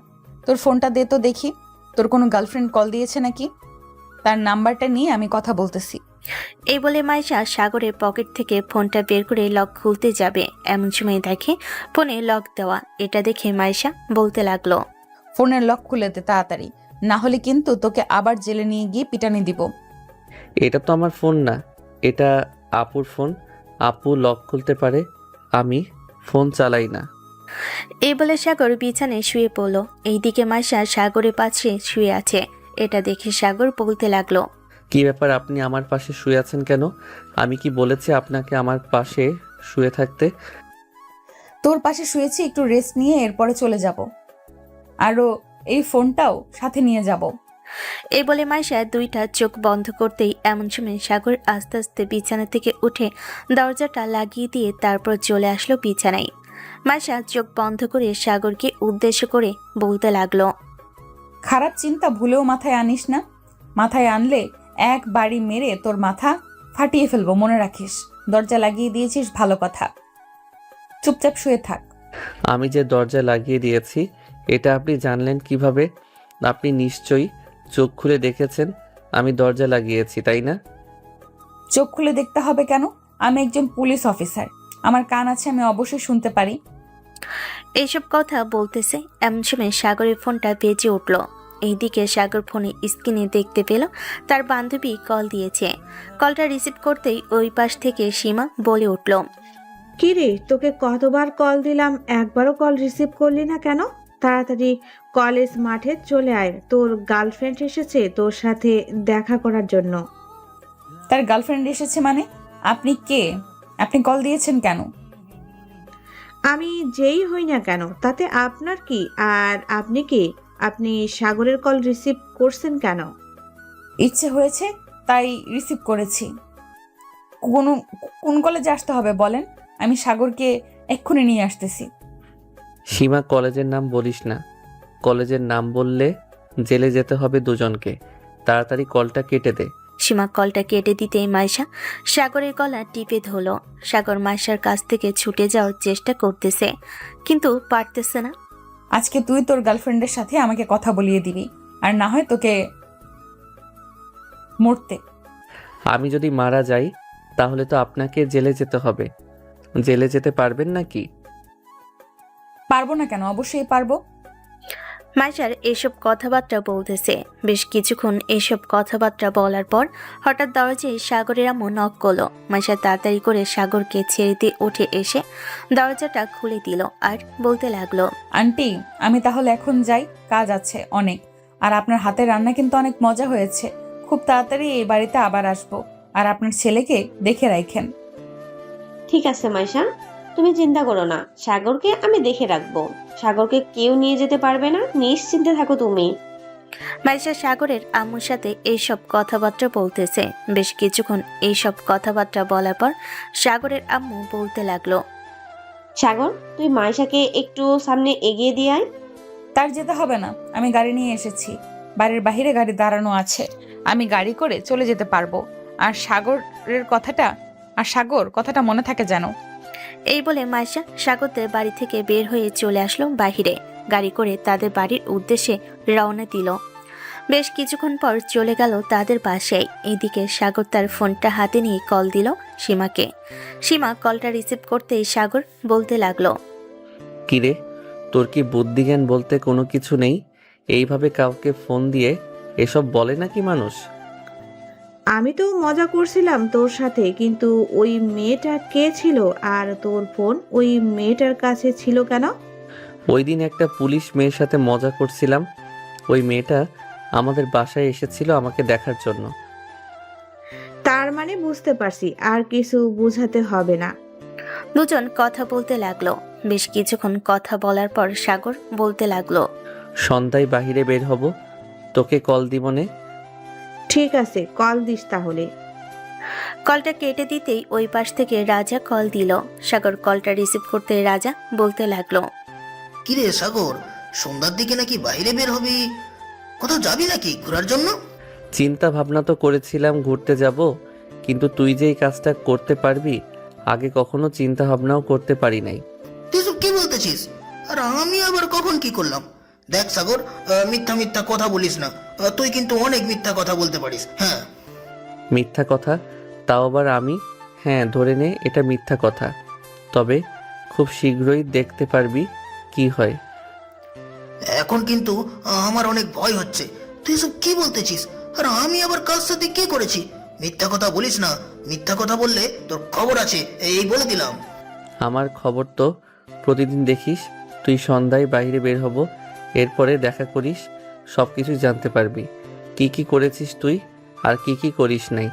তোর ফোনটা দে তো দেখি, তোর কোনো গার্লফ্রেন্ড কল দিয়েছে নাকি? তার নাম্বারটা নিয়ে আমি কথা বলতেছি। এই বলে মাইশা সাগরের পকেট থেকে ফোনটা বের করে লক খুলতে যাবে, এমন সময় দেখে ফোনে লক দেওয়া। এটা দেখে মাইশা বলতে লাগলো, ফোনের লক খুলে দে তাড়াতাড়ি, না হলে কিন্তু তোকে আবার জেলে নিয়ে গিয়ে পিটানি দিব। এটা তো আমার ফোন না, এটা আপুর ফোন, আপু লক খুলতে পারে, আমি ফোন চালাই না। এই বলে সাগর বিছানায় শুয়ে পড়ল। এইদিকে মাইশা সাগরের পাশে শুয়ে আছে। এটা দেখে সাগর বলতে লাগলো, কি ব্যাপার, আপনি আমার পাশে শুয়ে আছেন কেন? আমি কি বলেছি আপনাকে আমার পাশে শুয়ে থাকতে? তোর পাশে শুয়েছি, একটু রেস্ট নিয়ে এরপরে চলে যাব, আরও এই ফোনটাও সাথে নিয়ে যাব। এই বলে মাইশা দুইটা চোখ বন্ধ করতেই এমন সময় সাগর আস্তে আস্তে বিছানা থেকে উঠে দরজাটা লাগিয়ে দিয়ে তারপর চলে আসলো বিছানায়। মাইশা চোখ বন্ধ করে সাগরকে উদ্দেশ্য করে বলতে লাগলো, খারাপ চিন্তা ভুলেও মাথায় আনিস না, মাথায় আনলে এক বাড়ি মেরে তোর মাথা ফাটিয়ে ফেলবো, মনে রাখিস। দরজা লাগিয়ে দিয়েছিস ভালো কথা, চুপচাপ শুয়ে থাক। আমি যে দরজা লাগিয়ে দিয়েছি এটা আপনি জানলেন কিভাবে? আপনি নিশ্চয়ই চোখ খুলে দেখেছেন আমি দরজা লাগিয়েছি, তাই না? চোখ খুলে দেখতে হবে কেন? আমি একজন পুলিশ অফিসার, আমার কান আছে, আমি অবশ্যই শুনতে পারি। এইসব কথা বলতেছে এমন সময় সাগরের ফোনটা বেজে উঠল। এইদিকে সাগর ফোনে স্ক্রিনে দেখতে পেল তার বান্ধবী কল দিয়েছে। কলটা রিসিভ করতেই ওই পাশ থেকে সীমা বলে উঠল, কিরে, তোকে কতবার কল দিলাম, একবারও কল রিসিভ করলি না কেন? তাড়াতাড়ি কলেজ মাঠে চলে আয়, তোর গার্লফ্রেন্ড এসেছে তোর সাথে দেখা করার জন্য। তার গার্লফ্রেন্ড এসেছে মানে? আপনি কে? আপনি কল দিয়েছেন কেন? আমি যেই হই না কেন তাতে আপনার কি? আর আপনি কি? আপনি সাগরের কল রিসিভ করছেন কেন? ইচ্ছে হয়েছে তাই রিসিভ করেছি। কোনো কোন কলেজে আসতে হবে বলেন, আমি সাগরকে এক্ষুনি নিয়ে আসতেছি। সীমা, কলেজের নাম বলিস না, কলেজের নাম বললে জেলে যেতে হবে দুজনকে। তাড়াতাড়ি কলটা কেটে দে। সীমা কলটা কেটে দিতেই মাইশা সাগরের গলা টিপে ধরল। সাগর মাইশার কাছ থেকে ছুটে যাওয়ার চেষ্টা করতেছে, কিন্তু পারতেছে না। আজকে তুই তোর গার্লফ্রেন্ডের সাথে আমাকে কথা বলিয়ে দিবি, আর না হয় তোকে মরতে। আমি যদি মারা যাই তাহলে তো আপনাকে জেলে যেতে হবে। জেলে যেতে পারবেন নাকি? পারবো না কেন? অবশ্যই পারবো। মাইশার এসব কথাবার্তা বলতেছে। বেশ কিছুক্ষণ এসব কথাবার্তা বলার পর হঠাৎ দরজায় সাগরের আম্মু নক করলো। মাইশা তাড়াতাড়ি করে সাগরকে ছেড়ে দিয়ে উঠে এসে দরজাটা খুলে দিল আর বলতে লাগলো, আন্টি, আমি তাহলে এখন যাই, কাজ আছে অনেক। আর আপনার হাতের রান্না কিন্তু অনেক মজা হয়েছে। খুব তাড়াতাড়ি এই বাড়িতে আবার আসবো, আর আপনার ছেলেকে দেখে রাখেন। ঠিক আছে মাইশা, তুমি চিন্তা করো না, সাগরকে আমি দেখে রাখবো। সাগরকে কেউ নিয়ে যেতে পারবে না, নিশ্চিন্তে থাকো তুমি। মাইশা সাগরের আম্মুর সাথে এইসব কথাবার্তা বলতেছে। বেশ কিছুক্ষণ এইসব কথাবার্তা বলার পর সাগরের আম্মু বলতে লাগলো, সাগর, তুই মাইশাকে একটু সামনে এগিয়ে দিয়ে আয়। তার যেতে হবে না, আমি গাড়ি নিয়ে এসেছি, বাড়ির বাইরে গাড়ি দাঁড়ানো আছে, আমি গাড়ি করে চলে যেতে পারবো। আর সাগর কথাটা মনে থাকে যেন। এই বলে মাইশা সাগরদের বাড়ি থেকে বের হয়ে চলে আসলো বাহিরে। গাড়ি করে তাদের বাড়ির উদ্দেশ্যে রওনা দিল। বেশ কিছুক্ষণ পর চলে গেল তাদের বাসায়। এদিকে সাগর তার ফোনটা হাতে নিয়ে কল দিল সীমাকে। সীমা কলটা রিসিভ করতেই সাগর বলতে লাগলো, কিরে, তোর কি বুদ্ধিজ্ঞান বলতে কোনো কিছু নেই? এইভাবে কাউকে ফোন দিয়ে এসব বলে নাকি মানুষ? আমি তো মজা করছিলাম তোর সাথে, কিন্তু ওই মেয়েটা কে ছিল? আর তোর ফোন ওই মেয়েটার কাছে ছিল কেন? ওই দিন একটা পুলিশ মেয়ের সাথে মজা করছিলাম, ওই মেয়েটা আমাদের বাসায় এসেছিল আমাকে দেখার জন্য। তার মানে মানে বুঝতে পারছি, আর কিছু বোঝাতে হবে না। দুজন কথা বলতে লাগলো। বেশ কিছুক্ষণ কথা বলার পর সাগর বলতে লাগলো, সন্ধ্যায় বাহিরে বের হব, তোকে কল দিবনে। ঠিক আছে, কল দিস তাহলে। কলটা কেটে দিতেই ওই পাশ থেকে রাজা কল দিল। সাগর কলটা রিসিভ করতে রাজা বলতে লাগলো, কিরে সাগর, সন্ধ্যার দিকে নাকি বাইরে বের হবি? কোথাও যাবি নাকি ঘোরার জন্য? চিন্তা ভাবনা তো করেছিলাম ঘুরতে যাব, কিন্তু তুই যে এই কাজটা করতে পারবি আগে কখনো চিন্তা ভাবনাও করতে পারি নাই। তুই সব কি বলতেছিস? আর আমি আবার কখন কি করলাম? দেখ সাগর, মিথ্যা মিথ্যা কথা বলিস না। তুই কিন্তু অনেক মিথ্যা কথা বলতে পারিস। হ্যাঁ, মিথ্যা কথা? তাও আবার আমি? হ্যাঁ, ধরে নে এটা মিথ্যা কথা, তবে খুব শীঘ্রই দেখতে পারবি কি হয়। এখন কিন্তু আমার অনেক ভয় হচ্ছে। তুই সব কি বলতেছিস? আর আমি আবার কার সাথে কি করেছি? মিথ্যা কথা বলিস না। মিথ্যা কথা বললে তোর খবর আছে, এই বলে দিলাম। আমার খবর তো প্রতিদিন দেখিস। তুই সন্ধ্যায় বাইরে বের হব, এরপরে দেখা করিস, সব কিছু জানতে পারবি কি কি করেছিস তুই আর কি কি করিস নাই।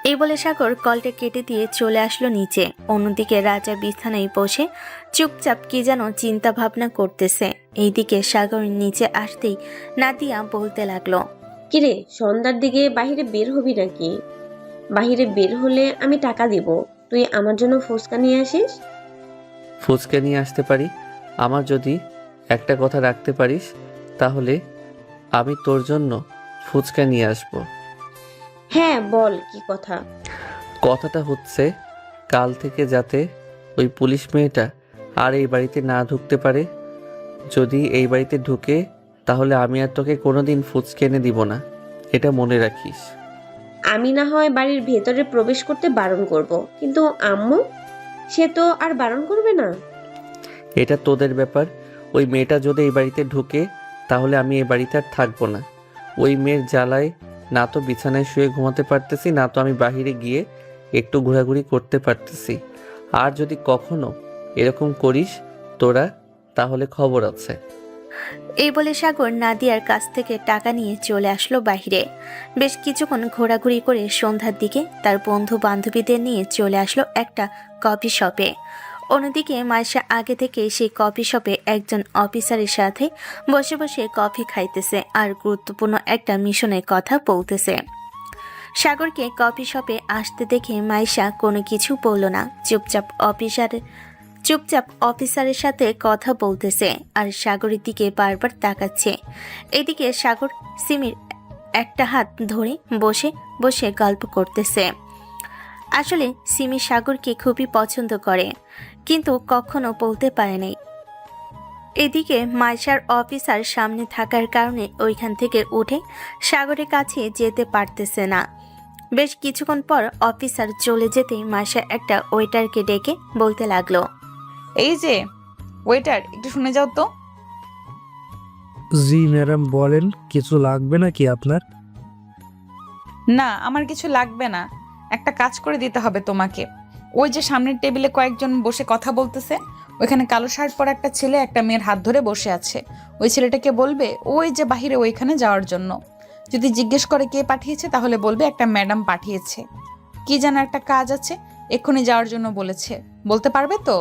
এই বলে সাগর কলটা কেটে দিয়ে চলে আসলো নিচে। অন্যদিকে রাজা বিছানায় বসে চুপচাপ কি যেন চিন্তা ভাবনা করতেছে। এইদিকে সাগর নিচে আসতেই নাদিয়া বলতে লাগলো, কিরে, সন্ধ্যার দিকে বাহিরে বের হবি নাকি? বাহিরে বের হলে আমি টাকা দিব, তুই আমার জন্য ফুচকা নিয়ে আসিস। ফুচকা নিয়ে আসতে পারি, আমার যদি একটা কথা রাখতে পারিস তাহলে আমি তোর জন্য ফুচকা নিয়ে আসব। হ্যাঁ বল, কি কথা? কথাটা হচ্ছে কাল থেকে যাতে ওই পুলিশ মেয়েটা আর এই বাড়িতে না ঢুকতে পারে। যদি এই বাড়িতে ঢুকে তাহলে আমি আর তোকে কোনোদিন ফুচকা এনে দিব না, এটা মনে রাখিস। আমি না হয় বাড়ির ভেতরে প্রবেশ করতে বারণ করব, কিন্তু আম্মু, সে তো আর বারণ করবে না। এটা তোদের ব্যাপার। ওই মেয়েটা যদি এই বাড়িতে ঢুকে তাহলে আমি এই বাড়িতে আর থাকবো না। ওই মেয়ের জ্বালায় না তো বিছানায় শুয়ে ঘুমাতে পারতেছি, না তো আমি বাইরে গিয়ে একটু ঘোরাঘুরি করতে পারতেছি। আর যদি কখনো এরকম করিস তোরা, তাহলে খবর আছে। এই বলে সাগর নাদিয়ার কাছ থেকে টাকা নিয়ে চলে আসলো বাহিরে। বেশ কিছুক্ষণ ঘোরাঘুরি করে সন্ধ্যার দিকে তার বন্ধু বান্ধবীদের নিয়ে চলে আসলো একটা কফি শপে। অন্যদিকে মাইশা আগে থেকে সেই কফি শপে একজন অফিসারের সাথে বসে বসে কফি খাইতেছে আর গুরুত্বপূর্ণ একটা মিশনের কথা বলতেছে। সাগরকে কফি শপে আসতে দেখে মাইশা কোনো কিছু বলল না, চুপচাপ অফিসারের সাথে কথা বলতেছে আর সাগরের দিকে বারবার তাকাচ্ছে। এদিকে সাগর সিমির একটা হাত ধরে বসে বসে গল্প করতেছে। আসলে সিমি সাগরকে খুবই পছন্দ করে, কিন্তু কখনো বলতে পারে নাই। এদিকে মাইশার অফিসার সামনে থাকার কারণে ওইখান থেকে উঠে সাগরের কাছে যেতে পারতেছে না। বেশ কিছুক্ষণ পর অফিসার চলে যেতেই মাইশা একটা ওয়েটারকে ডেকে বলতে লাগলো, এই যে ওয়েটার, একটু শুনে যাও তো। জি ম্যাডাম, বলেন, কিছু লাগবে নাকি আপনার? না, আমার কিছু লাগবে না, একটা কাজ করে দিতে হবে তোমাকে। ওই যে সামনের টেবিলে কয়েকজন বসে কথা বলতেছে, ওইখানে কালো শার্ট পরা একটা ছেলে একটা মেয়ের হাত ধরে বসে আছে। ওই ছেলেটাকে বলবে ওই যে বাহিরে ওইখানে যাওয়ার জন্য। যদি জিজ্ঞেস করে কে পাঠিয়েছে তাহলে বলবে একটা ম্যাডাম পাঠিয়েছে, কি যেন একটা কাজ আছে, এক্ষুনি যাওয়ার জন্য বলেছে। বলতে পারবে তো?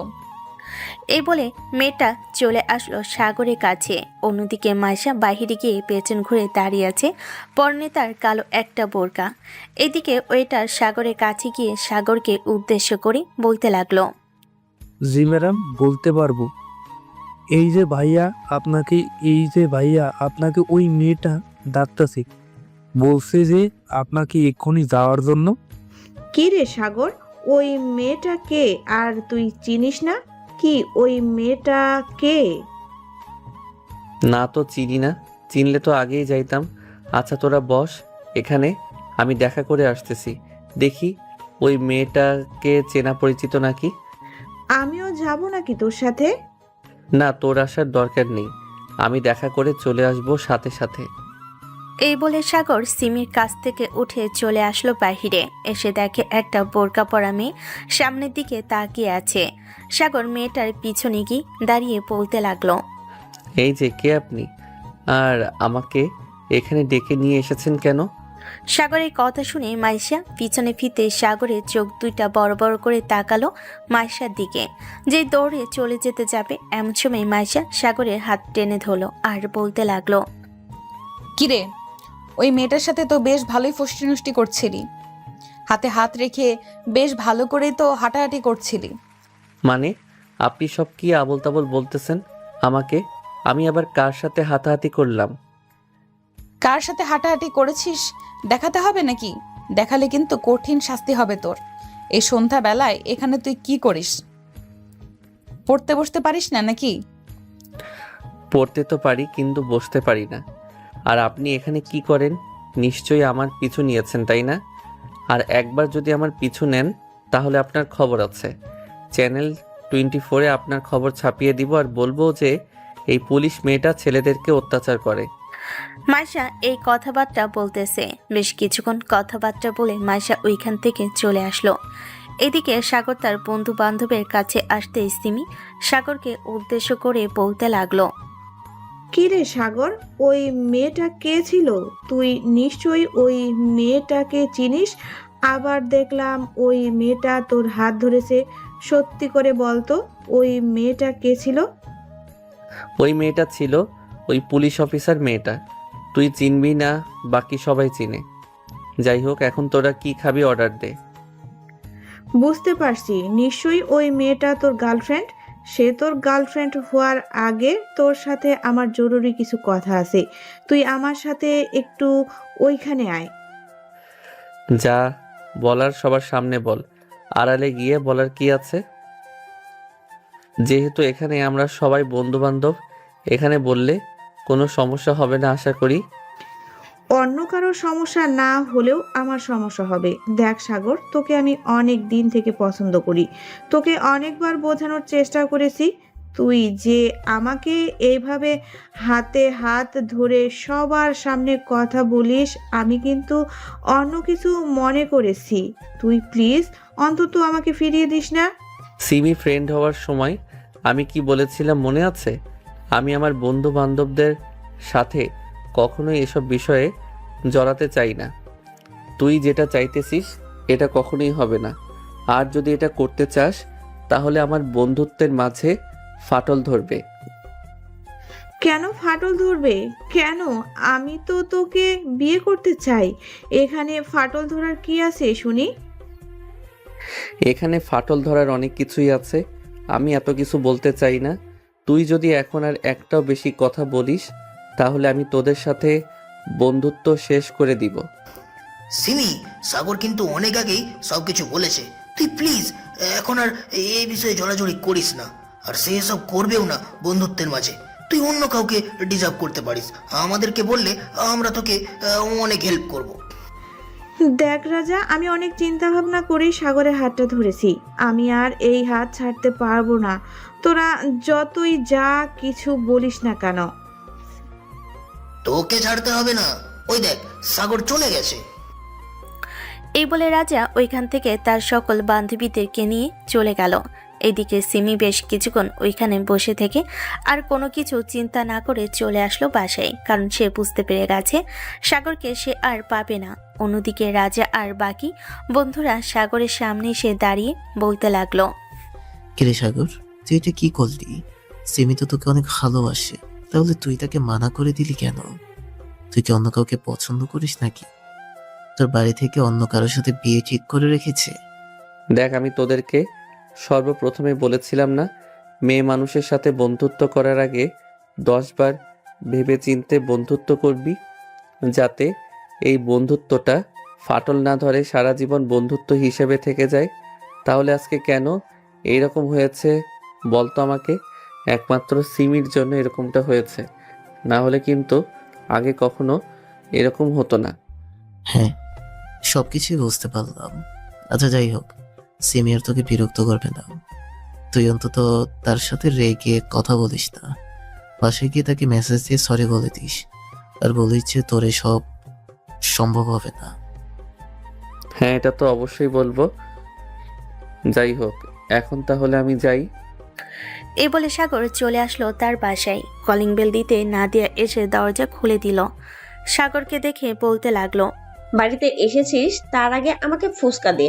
এই বলে মেয়েটা চলে আসলো সাগরের কাছে। অন্যদিকে মাইশা বাহিরে গিয়ে পেছন ঘুরে দাঁড়িয়ে আছে, পরনে তার কালো একটা বোরকা। এদিকে ওয়েটার সাগরের কাছে গিয়ে সাগরকে উদ্দেশ্য করে বলতে লাগলো, জি ম্যাডাম, বলতে পারবো। এই যে ভাইয়া আপনাকে ওই মেয়েটা ডাকতেছে, বলছে যে আপনাকে এক্ষুনি যাওয়ার জন্য। কি রে সাগর, ওই মেয়েটা কে? আর তুই চিনিস না কি ওই মেয়েটা কে? না তো চিনি না, চিনলে তো আগেই যাইতাম। আচ্ছা তোরা বস এখানে, আমি দেখা করে আসতেছি, দেখি ওই মেয়েটাকে চেনা পরিচিত নাকি। আমিও যাব নাকি তোর সাথে? না, তোর আসার দরকার নেই, আমি দেখা করে চলে আসবো সাথে সাথে। এই বলে সাগর সিমির কাছ থেকে উঠে চলে আসলো বাহিরে। এসে দেখে একটা বোরকা পরা মেয়ে সামনের দিকে তাকিয়ে আছে। সাগর মেয়েটার পিছনে গিয়ে দাঁড়িয়ে বলতে লাগলো, এই যে কে আপনি, আর আমাকে এখানে ডেকে নিয়ে এসেছেন কেন? সাগরের কথা শুনে মাইশা পিছনে ফিতে সাগরের চোখ দুইটা বড় বড় করে তাকালো মাইশার দিকে। যে দৌড়ে চলে যেতে যাবে এমন সময় মাইশা সাগরের হাত টেনে ধরলো আর বলতে লাগলো, কিরে, ওই মেয়েটার সাথে তো বেশ ভালোই ফষ্টি নষ্টি করছিলি, হাতে হাত রেখে বেশ ভালো করেই তো হাঁটাহাঁটি করছিলি। মানে আপনি সব কি আবোল তাবোল বলতেছেন আমাকে? আমি আবার কার সাথে হাতাহাতি করলাম? কার সাথে হাঁটাহাঁটি করেছিস দেখাতে হবে নাকি? দেখালে কিন্তু কঠিন শাস্তি হবে তোর। এই সন্ধ্যা বেলায় এখানে তুই কি করিস? পড়তে বসতে পারিস না নাকি? পড়তে তো পারি কিন্তু বসতে পারি না। আর আপনি এখানে কি করেন? নিশ্চয়ই আমার পিছু নিয়েছেন, তাই না? আর একবার যদি আমার পিছু নেন তাহলে আপনার খবর আছে। চ্যানেল 24-এ আপনার খবর ছাপিয়ে দিব আর বলবো যে এই পুলিশ মেয়েটা ছেলেদেরকে অত্যাচার করে। মাইশা এই কথাবার্তা বলতেছে। বেশ কিছুক্ষণ কথাবার্তা বলে মাইশা ওইখান থেকে চলে আসলো। এদিকে সাগর তার বন্ধু বান্ধবের কাছে আসতে সিমি সাগরকে উদ্দেশ্য করে বলতে লাগলো, কি রে সাগর, ওই মেয়েটা কে ছিল? তুই নিশ্চয়ই ওই মেয়েটাকে চিনিস। আবার দেখলাম ওই মেয়েটা তোর হাত ধরেছে। সত্যি করে বলতো, ওই মেয়েটা কে ছিল? ওই মেয়েটা ছিল ওই পুলিশ অফিসার মেয়েটা। তুই চিনবি না, বাকি সবাই চিনে। যাই হোক, এখন তোরা কি খাবি অর্ডার দে। বুঝতে পারছি, নিশ্চয়ই ওই মেয়েটা তোর গার্লফ্রেন্ড। সে তোর গার্লফ্রেন্ড হওয়ার আগে তোর সাথে আমার জরুরি কিছু কথা আছে। তুই আমার সাথে একটু ওইখানে আয়। যা বলার সবার সামনে বল, আড়ালে গিয়ে বলার কি আছে? যেহেতু এখানে আমরা সবাই বন্ধু বান্ধব, এখানে বললে কোনো সমস্যা হবে না আশা করি। অন্য কারোর সমস্যা না হলেও আমার সমস্যা হবে। দেখ সাগর, তোকে আমি অনেক দিন থেকে পছন্দ করি। তোকে অনেকবার বোঝানোর চেষ্টা করেছি। তুই যে আমাকে এইভাবে হাতে হাত ধরে সবার সামনে কথা বলিস, আমি কিন্তু অন্য কিছু মনে করেছি। তুই প্লিজ অন্তত আমাকে ফিরিয়ে দিস না। সিমি ফ্রেন্ড হওয়ার সময় আমি কি বলেছিলাম মনে আছে? আমি আমার বন্ধু বান্ধবদের সাথে কখনোই এসব বিষয়ে জড়াতে চাই না। তুই যেটা চাইতেছিস এটা কখনোই হবে না। আর যদি এটা করতে চাস তাহলে আমার বন্ধুত্বের মাঝে ফাটল ধরবে। কেন ফাটল ধরবে? কেন? আমি তো তোকে বিয়ে করতে চাই। এখানে ফাটল ধরার কি আছে শুনি? এখানে ফাটল ধরার অনেক কিছুই আছে, আমি এত কিছু বলতে চাই না। তুই যদি এখন আর একটাও বেশি কথা বলিস তাহলে আমি তোদের সাথে বন্ধুত্ব শেষ করে দিব। সিমি, সাগর কিন্তু অনেক আগেই সবকিছু বলেছে। তুই প্লিজ এখন আর এই বিষয়ে জড়াজড়ি করিস না। আর সে সব করবেও না বন্ধুত্বের মাঝে। তুই অন্য কাউকে ডিজার্ভ করতে পারিস। আমাদেরকে বললে আমরা তোকে অনেক হেল্প করব। দেখ রাজা, আমি অনেক চিন্তা ভাবনা করেই সাগরের হাতটা ধরেছি। আমি আর এই হাত ছাড়তে পারবো না, তোরা যতই যা কিছু বলিস না কেন। তোকে ছাড়তে হবে না। ওই দেখ, সাগর চলে গেছে। এই বলে রাজা ওইখান থেকে তার সকল বান্ধবীদেরকে নিয়ে চলে গেল। এদিকে সিমি বেশ কিছুক্ষণ ওইখানে বসে থেকে আর কোনো কিছু চিন্তা না করে চলে আসলো বাসায়, কারণ সে বুঝতে পেরে গেছে সাগরকে সে আর পাবে না। অন্যদিকে রাজা আর বাকি বন্ধুরা সাগরের সামনে এসে দাঁড়িয়ে বলতে লাগলো, কিরে সাগর, তুই এটা কি করলি? সিমি তো তোকে অনেক ভালোবাসে, তাহলে তুই তাকে মানা করে দিলি কেন? তুই কি অন্য কাউকে পছন্দ করিস নাকি? তোর বাড়ি থেকে অন্য কারোর সাথে বিয়ে ঠিক করে রেখেছে? দেখ, আমি তোদেরকে সর্বপ্রথমে বলেছিলাম না, মেয়ে মানুষের সাথে বন্ধুত্ব করার আগে 10 বার ভেবে চিনতে বন্ধুত্ব করবি, যাতে এই বন্ধুত্বটা ফাটল না ধরে সারা জীবন বন্ধুত্ব হিসেবে থেকে যায়। তাহলে আজকে কেন এইরকম হয়েছে বলতো আমাকে? একমাত্র সিমির জন্য এরকমটা হয়েছে, না হলে কিন্তু আগে কখনো এরকম হতো না। হ্যাঁ, সবকিছুই বুঝতে পারলাম। আচ্ছা যাই হোক, সিমি আর তোকে বিরক্ত করবে না। তুই অন্তত তার সাথে রেগে কথা বলিস না। বাসায় গিয়ে তাকে মেসেজ দিয়ে সরি বলে দিস আর বলিস যে তোর এসব সম্ভব হবে না। হ্যাঁ, এটা তো অবশ্যই বলবো। যাই হোক, এখন তাহলে আমি যাই। এই বলে সাগর চলে আসলো তার বাসায়। কলিং বেল দিতে নাদিয়া এসে দরজা খুলে দিল। সাগরকে দেখে বলতে লাগলো, বাড়িতে এসেছিস তার আগে আমাকে ফুসকা দে,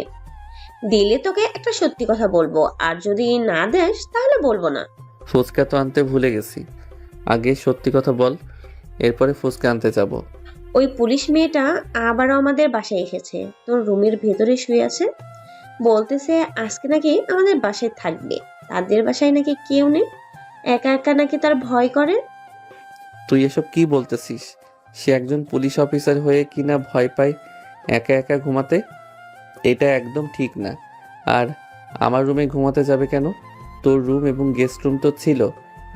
দিলে তোকে একটা সত্যি কথা বলবো, আর যদি না দেস তাহলে বলবো না। ফুচকা তো আনতে ভুলে গেছি, আগে সত্যি কথা বল, এরপরে ফুচকা আনতে যাব। ওই পুলিশ মেয়েটা আবারও আমাদের বাসায় এসেছে, তোর রুমের ভেতরে শুয়ে আছে, বলতেছে আজকে নাকি আমাদের বাসায় থাকবে, তাদের বাসায় নাকি কেউ নেই, একা একা নাকি তার ভয় করে। তুই এসব কি বলতেছিস? সে একজন পুলিশ অফিসার হয়ে কিনা ভয় পায় একা একা ঘুমাতে? এটা একদম ঠিক না। আর আমার রুমে ঘুমাতে যাবে কেন? তোর রুম এবং গেস্ট রুম তো ছিল,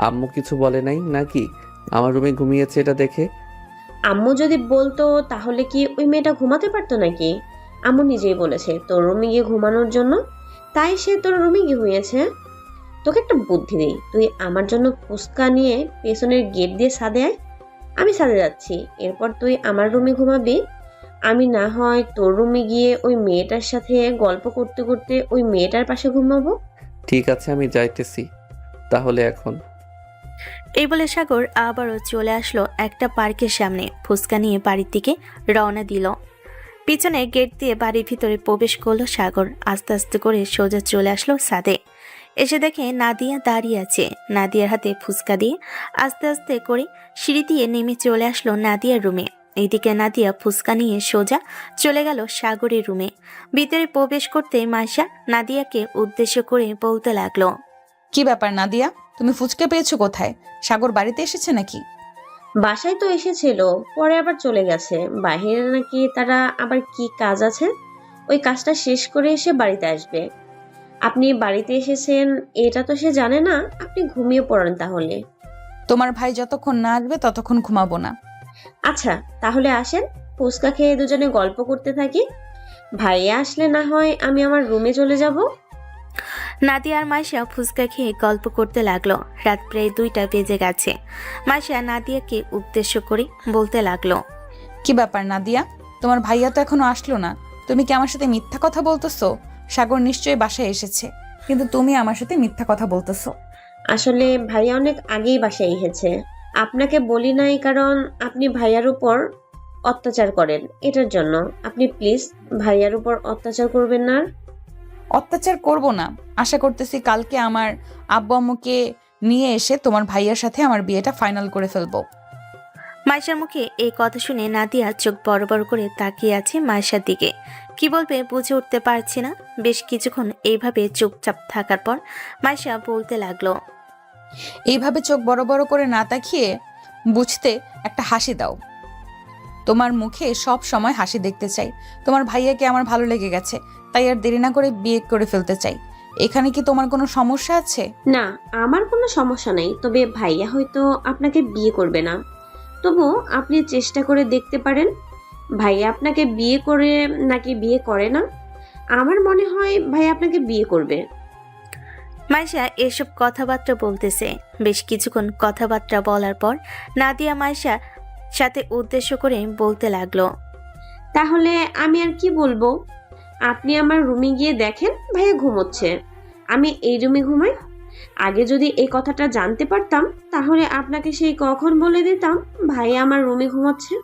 আম্মু কিছু বলে নাই নাকি আমার রুমে ঘুমিয়েছে এটা দেখে? আম্মু যদি বলতো তাহলে কি ওই মেয়েটা ঘুমাতে পারতো নাকি? আম্মু নিজেই বলেছে তোর রুমে গিয়ে ঘুমানোর জন্য, তাই সে তোর রুমে গিয়ে ঘুমিয়েছে। তোকে একটা বুদ্ধি দেই, তুই আমার জন্য ফুসকা নিয়ে পেছনের গেট দিয়ে ছাদে আয়, আমি ছাদে যাচ্ছি, এরপর তুই আমার রুমে ঘুমাবি, আমি না হয় তোর রুমে গিয়ে ওই মেয়েটার সাথে গল্প করতে করতে ওই মেয়েটার পাশে ঘুমাবো। ঠিক আছে, আমি যাইতেছি তাহলে এখন। এই বলে সাগর আবারও চলে আসলো একটা পার্কের সামনে। ফুচকা নিয়ে বাড়ির দিকে রওনা দিল। পিছনে গেট দিয়ে বাড়ির ভিতরে প্রবেশ করলো সাগর। আস্তে আস্তে করে সোজা চলে আসলো ছাদে। এসে দেখে নাদিয়া দাঁড়িয়ে আছে। নাদিয়ার হাতে ফুচকা দিয়ে আস্তে আস্তে করে সিঁড়ি দিয়ে নেমে চলে আসলো নাদিয়ার রুমে। এইদিকে নাদিয়া ফুচকা নিয়ে সোজা চলে গেল সাগরের রুমে। ভিতরে প্রবেশ করতে মাইশা নাদিয়াকে উদ্দেশ্য করে বলতে লাগলো, কি ব্যাপার নাদিয়া, তুমি ফুচকা পেয়েছো কোথায়? সাগর বাড়িতে এসেছে নাকি? বাসায় তো এসেছিল, পরে আবার চলে গেছে, বাইরে নাকি তারা আবার কি কাজ আছে, ওই কাজটা শেষ করে এসে বাড়িতে আসবে। আপনি বাড়িতে এসেছেন এটা তো সে জানে না, আপনি ঘুমিয়ে পড়েন তাহলে। তোমার ভাই যতক্ষণ না আসবে ততক্ষণ ঘুমাবো না। আচ্ছা তাহলে আসেন, ফুচকা খেয়ে দুজনে গল্প করতে থাকি, ভাইয়া আসলে না হয় আমি আমার রুমে চলে যাব। নাদিয়া আর মাইশা ফুচকা খেয়ে গল্প করতে লাগলো। রাত প্রায় 2টা বেজে গেছে। মাইশা নাদিয়াকে উদ্দেশ্য করে বলতে লাগলো, কি ব্যাপার নাদিয়া, তোমার ভাইয়া তো এখনো আসলো না, তুমি কি আমার সাথে মিথ্যা কথা বলতেছো? সাগর নিশ্চয়ই বাসায় এসেছে, কিন্তু তুমি আমার সাথে মিথ্যা কথা বলতেছো। আসলে ভাইয়া অনেক আগেই বাসায় এসেছে, আপনাকে বলি নাই কারণ আপনি ভাইয়ার উপর অত্যাচার করেন, এটার জন্য। আপনি প্লিজ ভাইয়ার উপর অত্যাচার করবেন না আর। অত্যাচার করব না, আশা করতেছি কালকে আমার আব্বু আম্মুকে নিয়ে এসে তোমার ভাইয়ার সাথে আমার বিয়েটা ফাইনাল করে ফেলবো। মাইশার মুখে এই কথা শুনে নাদিয়া চোখ বড় বড় করে তাকিয়ে আছে মাইশার দিকে। কি বলবে বুঝে উঠতে পারছে না। বেশ কিছুক্ষণ এইভাবে চুপচাপ থাকার পর মাইশা বলতে লাগলো, এইভাবে চোখ বড় বড় করে না তাকিয়ে বুঝতে একটা হাসি দাও। তোমার মুখে সব সময় হাসি দেখতে চাই। তোমার ভাইয়াকে আমার ভালো লেগে গেছে, তাই আর দেরি না করে বিয়ে করে ফেলতে চাই। এখানে কি তোমার কোনো সমস্যা আছে? না, আমার কোনো সমস্যা নেই, তবে ভাইয়া হয়তো আপনাকে বিয়ে করবে না, তবু আপনি চেষ্টা করে দেখতে পারেন। ভাইয়া আপনাকে বিয়ে করে নাকি বিয়ে করে না? আমার মনে হয় ভাইয়া আপনাকে বিয়ে করবে। মাইশা এসব কথাবার্তা বলতেছে। বেশ কিছুক্ষণ কথাবার্তা বলার পর নাদিয়া মাইশা সাথে উদ্দেশ্য করে বলতে লাগলো, তাহলে আমি আর কি বলবো, আপনি আমার রুমে গিয়ে দেখেন ভাইয়া ঘুমোচ্ছে, আমি এই রুমে ঘুমাই। আগে যদি এই কথাটা জানতে পারতাম তাহলে আপনাকে সেই কখন বলে দিতাম ভাইয়া আমার রুমে ঘুমাচ্ছে।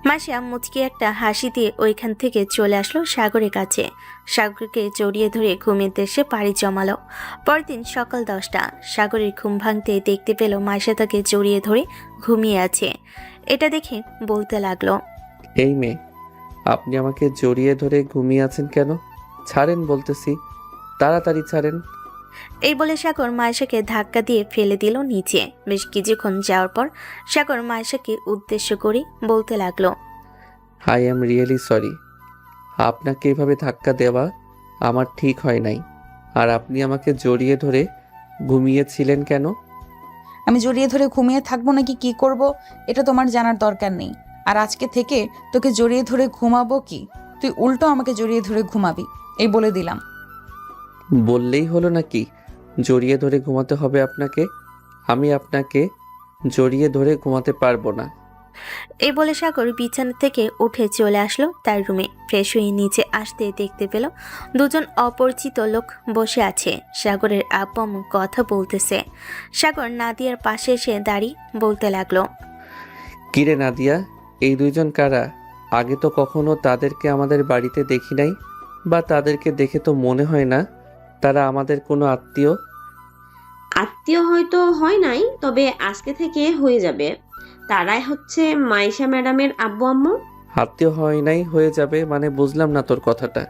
মাইশা মুচকি একটা হাসি দিয়ে ওইখান থেকে চলে আসলো সাগরের কাছে। সাগরকে জড়িয়ে ধরে ঘুমের দেশে পাড়ি জমালো। পরের দিন সকাল 10টা। সাগরের ঘুম ভাঙতে দেখতে পেল মাইশা তাকে জড়িয়ে ধরে ঘুমিয়ে আছে। এটা দেখে বলতে লাগলো, এই মেয়ে, আপনি আমাকে জড়িয়ে ধরে ঘুমিয়ে আছেন কেন? ছাড়েন বলতেছি, তাড়াতাড়ি ছাড়েন। এই বলে সাগর মাইশাকে ধাক্কা দিয়ে ফেলে দিল নিচে। বেশ কিছুক্ষণ যাওয়ার পর সাগর মাইশাকে উদ্দেশ্য করে বলতে লাগলো, আই এম রিয়েলি সরি, আপনাকে এভাবে ধাক্কা দেওয়া আমার ঠিক হয় নাই। আর আপনি আমাকে জড়িয়ে ধরে ঘুমিয়েছিলেন কেন? আমি জড়িয়ে ধরে ঘুমিয়ে থাকবো নাকি কি করব এটা তোমার জানার দরকার নেই। আর আজকে থেকে তোকে জড়িয়ে ধরে ঘুমাবো কি, তুই উল্টো আমাকে জড়িয়ে ধরে ঘুমাবি, এই বলে দিলাম। বললেই হলো নাকি জড়িয়ে ধরে ঘুমাতে হবে আপনাকে? আমি আপনাকে জড়িয়ে ধরে ঘুমাতে পারবো না। এই বলে সাগর বিছানা থেকে উঠে চলে আসলো তার রুমে। ফ্রেশ হয়ে নিচে আসতে দেখতে পেল দুজন অপরিচিত লোক বসে আছে। সাগরের আব্বু আম্মু কথা বলতেছে। সাগর নাদিয়ার পাশে এসে দাঁড়িয়ে বলতে লাগলো, কিরে নাদিয়া, এই দুইজন কারা? আগে তো কখনো তাদেরকে আমাদের বাড়িতে দেখি নাই, বা তাদেরকে দেখে তো মনে হয় না তারা আমাদের কোনো আত্মীয়। আত্মীয় হয়তো হয় নাই, তবে আজকে থেকে হয়ে যাবে। তারাই হচ্ছে মাইশা ম্যাডামের আব্বু আম্মু। আত্মীয় হয় নাই হয়ে যাবে মানে বুঝলাম না তোর কথাটা।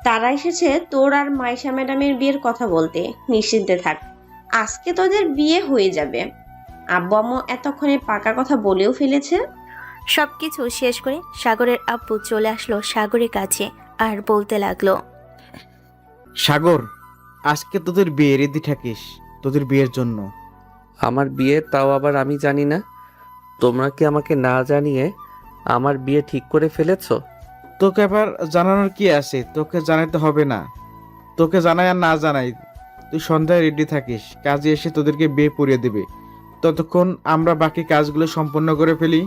তারা এসেছে তোর আর মাইশা ম্যাডামের বিয়ের কথা বলতে। নিশ্চিন্তে থাক, আজকে তোদের বিয়ে হয়ে যাবে। আব্বু আম্মু এতক্ষণে পাকা কথা বলেও ফেলেছে। সবকিছু শেষ করে সাগরের আব্বু চলে আসলো সাগরের কাছে আর বলতে লাগলো, সাগর, আজকে তোদের বিয়ে রেডি থাকিস, তোদের বিয়ের জন্য। আমার বিয়ে, তাও আবার আমি জানি না? তোমরা কি আমাকে না জানিয়ে আমার বিয়ে ঠিক করে ফেলেছো? তোকে আবার জানানোর কি আছে? তোকে জানাতে হবে না। তোকে জানাই আর না জানাই, তুই সন্ধ্যায় রেডি থাকিস, কাজে এসে তোদেরকে বিয়ে পড়িয়ে দেবে। ততক্ষণ আমরা বাকি কাজগুলো সম্পন্ন করে ফেলি।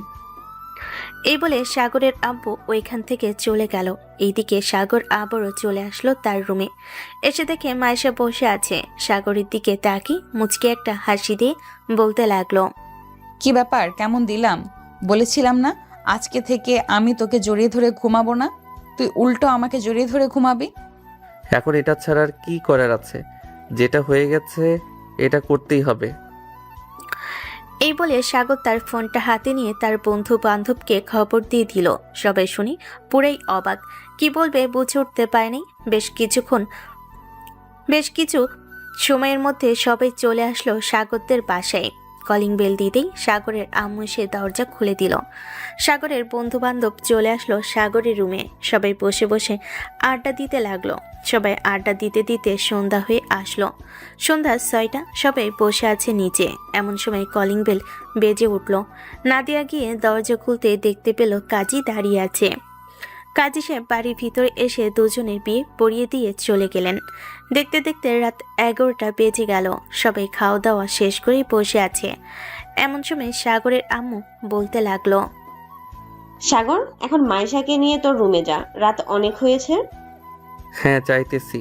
এই বলে সাগরের আব্বু ওইখান থেকে চলে গেল। এইদিকে সাগর আবারও চলে আসলো তার রুমে। এসে দেখে মাইশা বসে আছে। সাগরের দিকে তাকিয়ে মুচকে একটা হাসি দিয়ে বলতে লাগলো, কি ব্যাপার, কেমন দিলাম? বলেছিলাম না আজকে থেকে আমি তোকে জড়িয়ে ধরে ঘুমাবো না, তুই উল্টো আমাকে জড়িয়ে ধরে ঘুমাবি। এখন এটা ছাড়া আর কি করার আছে? যেটা হয়ে গেছে এটা করতেই হবে। এই বলে সাগর তার ফোনটা হাতে নিয়ে তার বন্ধু বান্ধবকে খবর দিয়ে দিল। সবাই শুনি পুরাই অবাক, কি বলবে বুঝে উঠতে পারেনি। বেশ কিছু সময়ের মধ্যে সবাই চলে আসলো সাগরদের বাসায়। কলিং বেল দিতেই সাগরের আম্মু এসে দরজা খুলে দিল। সাগরের বন্ধু বান্ধব চলে আসলো সাগরের রুমে। সবাই বসে বসে আড্ডা দিতে লাগলো। সবাই আড্ডা দিতে দিতে সন্ধ্যা হয়ে আসলো। সন্ধ্যা 6টা, সবাই বসে আছে নিচে। এমন সময় কলিং বেল বেজে উঠল। নাদিয়া গিয়ে দরজা খুলতে দেখতে পেল কাজী দাঁড়িয়ে আছে। কাজী সাহেব বাড়ির ভিতরে এসে দুজনের বিয়ে পড়িয়ে দিয়ে চলে গেলেন। দেখতে দেখতে রাত 11টা বেজে গেল। সবাই খাওয়া দাওয়া শেষ করে বসে আছে। এমন সময় সাগরের আম্মু বলতে লাগলো, সাগর, এখন মাইশাকে নিয়ে তোর রুমে যা, রাত অনেক হয়েছে। হ্যাঁ চাইতেছি,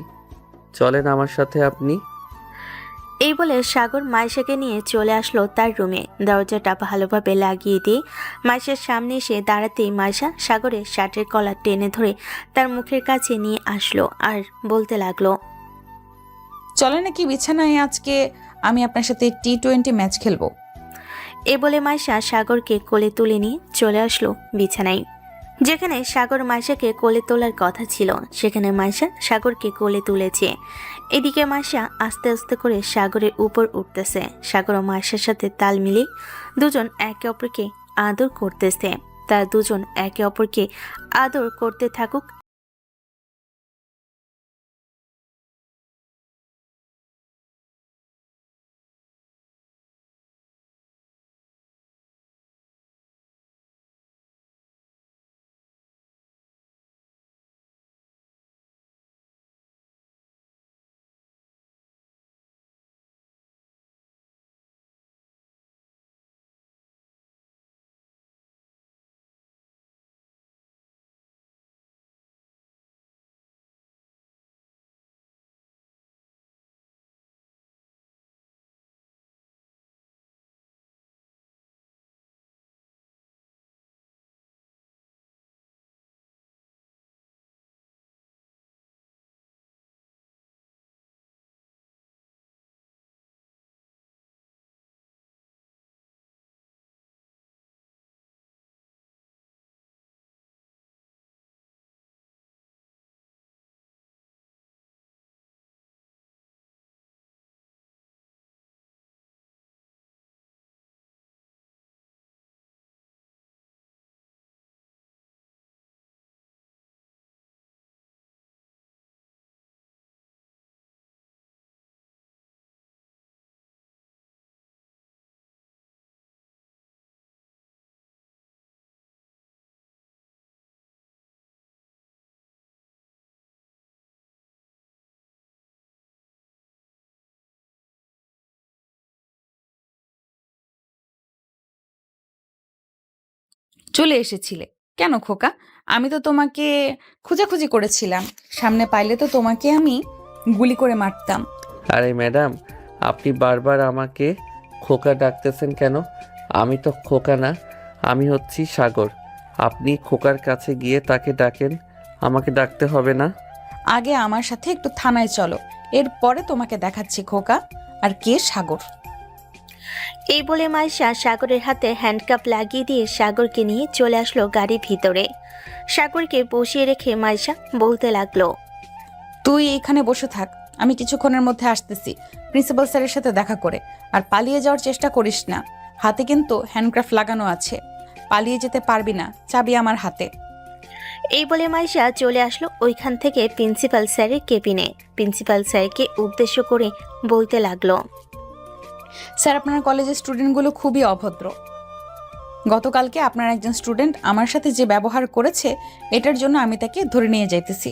চলেন আমার সাথে আপনি। এই বলে সাগর মাইশাকে নিয়ে চলে আসলো তার রুমে। দরজাটা ভালোভাবে লাগিয়ে দিয়ে মাইশার সামনে এসে দাঁড়াতেই মাইশা সাগরের শার্টের কলার টেনে ধরে তার মুখের কাছে নিয়ে আসলো আর বলতে লাগলো, চলে নাকি বিছানায়, আজকে আমি আপনার সাথে T20 ম্যাচ খেলবো। এ বলে মাইশা সাগরকে কোলে তুলে নিয়ে চলে আসলো বিছানায়। যেখানে সাগর মাইশাকে কোলে তোলার কথা ছিল সেখানে মাইশা সাগরকে কোলে তুলেছে। এদিকে মাইশা আস্তে আস্তে করে সাগরের উপর উঠতেছে। সাগর ও মাইশার সাথে তাল মিলিয়ে দুজন একে অপরকে আদর করতেছে। তারা দুজন একে অপরকে আদর করতে থাকুক। চলে এসেছিলে কেন খোকা? আমি তো তোমাকে খোঁজাখুঁজি করেছিলাম, সামনে পাইলে তো তোমাকে আমি গুলি করে মারতাম। আরে ম্যাডাম, আপনি বারবার আমাকে খোকা ডাকতেছেন কেন? আমি তো খোকা না, আমি হচ্ছি সাগর। আপনি খোকার কাছে গিয়ে তাকে ডাকেন, আমাকে ডাকতে হবে না। আগে আমার সাথে একটু থানায় চলো, এরপরে তোমাকে দেখাচ্ছি খোকা আর কে সাগর। এই বলে মাইশা সাগরের হাতে হ্যান্ডকাপ লাগিয়ে দিয়ে সাগরকে নিয়ে চলে আসলো গাড়ির ভিতরে। সাগরকে বসিয়ে রেখে মাইশা বলতে লাগলো, তুই এখানে বসে থাক, আমি কিছুক্ষণের মধ্যে আসতেছি প্রিন্সিপাল স্যারের সাথে দেখা করে। আর পালিয়ে যাওয়ার চেষ্টা করিস না, হাতে কিন্তু হ্যান্ডক্রাফট লাগানো আছে, পালিয়ে যেতে পারবি না, চাবি আমার হাতে। এই বলে মাইশা চলে আসলো ওইখান থেকে প্রিন্সিপাল স্যারের কেবিনে। প্রিন্সিপাল স্যারকে উদ্দেশ্য করে বলতে লাগলো, স্যার, আপনার কলেজের স্টুডেন্টগুলো খুবই অভদ্র। গতকালকে আপনার একজন স্টুডেন্ট আমার সাথে যে ব্যবহার করেছে, এটার জন্য আমি তাকে ধরে নিয়ে যাইতেছি।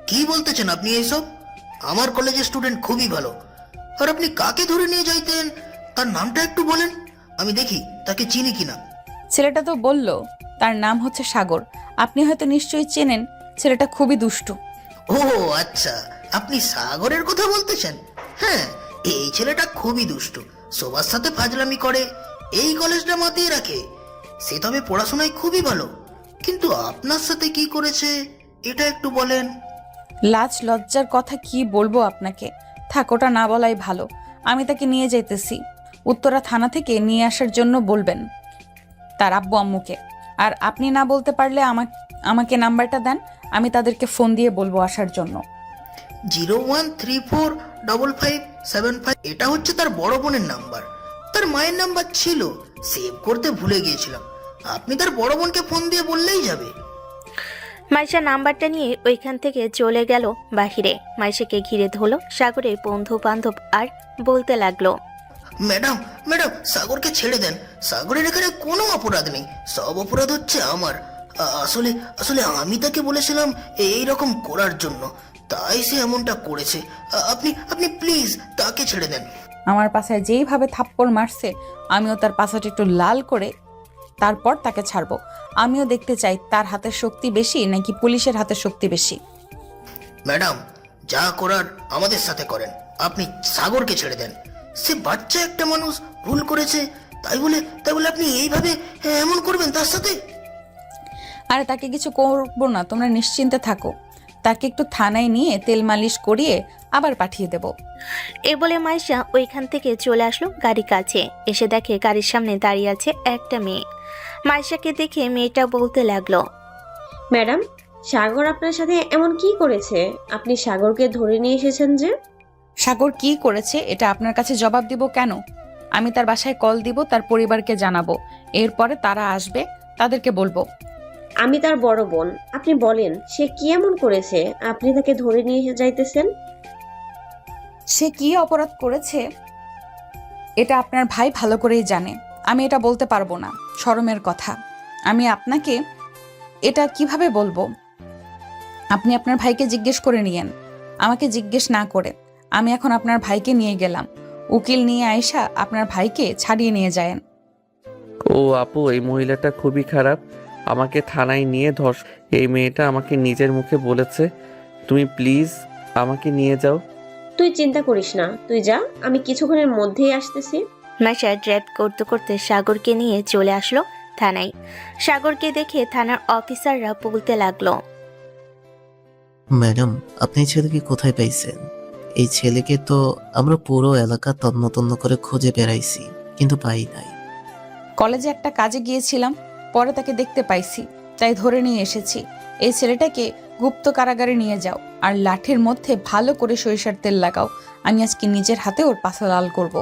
কি বলতেছেন আপনি এইসব? আমার কলেজের স্টুডেন্ট খুবই ভালো। আর আপনি কাকে ধরে নিয়ে যাইতেন, তার নামটা একটু বলেন, আমি দেখি তাকে চিনি কিনা। ছেলেটা তো বলল তার নাম হচ্ছে সাগর, আপনি হয়তো নিশ্চয়ই চেনেন, ছেলেটা খুবই দুষ্টু। ও আচ্ছা, আপনি সাগরের কথা বলতেছেন। হ্যাঁ, এই ছেলেটা খুবই দুষ্টু, সবার সাথে ফাজলামি করে, এই কলেজটা মাতিয়ে রাখে। সে তবে পড়াশোনায় খুবই ভালো, কিন্তু আপনার সাথে কি করেছে এটা একটু বলেন। লাজ লজ্জার কথা কি বলবো আপনাকে, থাক ওটা না বলাই ভালো। আমি তাকে নিয়ে যাইতেছি, উত্তরা থানা থেকে নিয়ে আসার জন্য বলবেন তার আব্বু আম্মুকে। আর আপনি না বলতে পারলে আমাকে নাম্বারটা দেন, আমি তাদেরকে ফোন দিয়ে বলবো আসার জন্য। 01345575, এটা হচ্ছে তার বড় বোনের নাম্বার। তার মায়ের নাম্বার ছিল, সেভ করতে ভুলে গিয়েছিলাম। আপনি তার বড় বোনকে ফোন দিয়ে বললেই যাবে। মাইশা নাম্বারটা নিয়ে ওইখান থেকে চলে গেল বাহিরে। মাইশাকে ঘিরে ধরলো সাগরের বন্ধু বান্ধব আর বলতে লাগলো, ম্যাডাম ম্যাডাম, সাগরকে ছেড়ে দেন। সাগরের এখানে কোনো অপরাধ নেই, সব অপরাধ হচ্ছে আমার। আসলে আসলে আমি তাকে বলেছিলাম এই রকম করার জন্য, তাই সে এমনটা করেছে। আপনি আপনি প্লিজ তাকে ছেড়ে দেন। আমার পাশায় যেইভাবে থাপ্পড় মারছে, আমিও তার পাশাটা একটু লাল করে তারপর তাকে ছাড়বো। আমিও দেখতে চাই তার হাতের শক্তি বেশি নাকি পুলিশের হাতের শক্তি বেশি। ম্যাডাম, যা করার আমাদের সাথে করেন, আপনি সাগরকে ছেড়ে দেন। সে বাচ্চা একটা মানুষ, ভুল করেছে, তাই বলে আপনি এইভাবে এমন করবেন তার সাথে? আর তাকে কিছু করবো না, তোমরা নিশ্চিন্তে থাকো। তাকে একটু থানায় নিয়ে তেল মালিশ করিয়ে আবার পাঠিয়ে দেব। এ বলে মাইশা ওইখান থেকে চলে আসলো গাড়ির কাছে। এসে দেখে গাড়ির সামনে দাঁড়িয়ে আছে একটা মেয়ে। মাইশাকে দেখে মেয়েটা বলতে লাগলো, ম্যাডাম, সাগর আপনার সাথে এমন কি করেছে? আপনি সাগরকে ধরে নিয়ে এসেছেন যে? সাগর কি করেছে এটা আপনার কাছে জবাব দিব কেন? আমি তার বাসায় কল দিব, তার পরিবারকে জানাবো, এরপরে তারা আসবে, তাদেরকে বলবো। আমি তার বড় বোন, আপনি বলেন সে কি এমন করেছে আপনি তাকে ধরে নিয়ে যাইতেছেন? সে কি অপরাধ করেছে এটা আপনার ভাই ভালো করেই জানে, আমি এটা বলতে পারবো না, শরমের কথা। আমি আপনাকে এটা কিভাবে বলবো? আপনি আপনার ভাইকে জিজ্ঞেস করে নিয়েন, আমাকে জিজ্ঞেস না করে। আমি এখন আপনার ভাইকে নিয়ে গেলাম, উকিল নিয়ে আইসা আপনার ভাইকে ছাড়িয়ে নিয়ে যায়েন। ও আপু, এই মহিলাটা খুবই খারাপ, আমাকে থানায় নিয়ে এই মেয়েটা আমাকে নিজের মুখে বলেছে, তুমি প্লিজ আমাকে নিয়ে যাও। তুই চিন্তা করিস না, তুই যা, আমি কিছুক্ষণের মধ্যেই আসতেছি। মাইশা ড্রাইভ করতে করতে সাগরকে নিয়ে চলে আসলো থানায়। সাগরকে দেখে থানার অফিসাররা বলতে লাগলো, ম্যাডাম, আপনি এই ছেলেকে কোথায় পাইছেন? এই ছেলেকে তো আমরা পুরো এলাকা তন্ন তন্ন করে খুঁজে বেড়াইছি, কিন্তু পাই নাই। কলেজে একটা কাজে গিয়েছিলাম, পরে তাকে দেখতে পাইছি, তাই ধরে নিয়ে এসেছি। এই ছেলেটাকে গুপ্ত কারাগারে নিয়ে যাও, আর লাঠির মধ্যে ভালো করে সরিষার তেল লাগাও। আমি আজকে নিজের হাতে ওর পাশা লাল করব।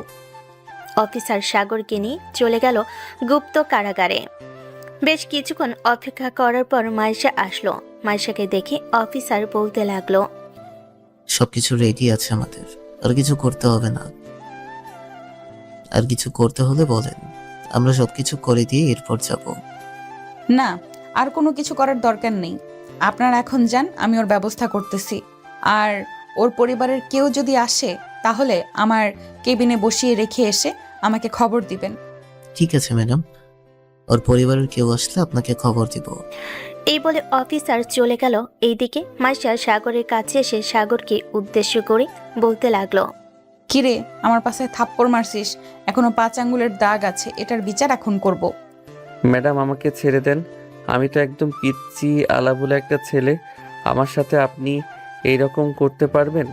অফিসার সাগরকে নিয়ে চলে গেল গুপ্ত কারাগারে। বেশ কিছুক্ষণ অপেক্ষা করার পর মাইশা আসলো। মাইশাকে দেখে অফিসার বলতে লাগলো, সবকিছু রেডি আছে আমাদের, আর কিছু করতে হবে না। আর কিছু করতে হলে বলেন, আমরা সবকিছু করে দিয়ে এরপর যাব। না, আর কোনো কিছু করার দরকার নেই, আপনারা এখন যান, আমি ওর ব্যবস্থা করতেছি। আর ওর পরিবারের কেউ যদি আসে তাহলে আমার কেবিনে বসিয়ে রেখে এসে আমাকে খবর দিবেন। ঠিক আছে ম্যাডাম, ওর পরিবারের কেউ আসলে আপনাকে খবর দিব। এই বলে অফিসার চলে গেল। এইদিকে মাইশা সাগরের কাছে এসে সাগরকে উদ্দেশ্য করে বলতে লাগলো, কিরে, আমার পাশে থাপ্পড় মারছিস, এখনো 5 আঙ্গুলের দাগ আছে, এটার বিচার এখন করব। ম্যাডাম আমাকে ছেড়ে দেন, আমি তো একদম পিচ্চি আলাবুলা একটা ছেলে, আমার সাথে আপনি এইরকম করতে পারবেন?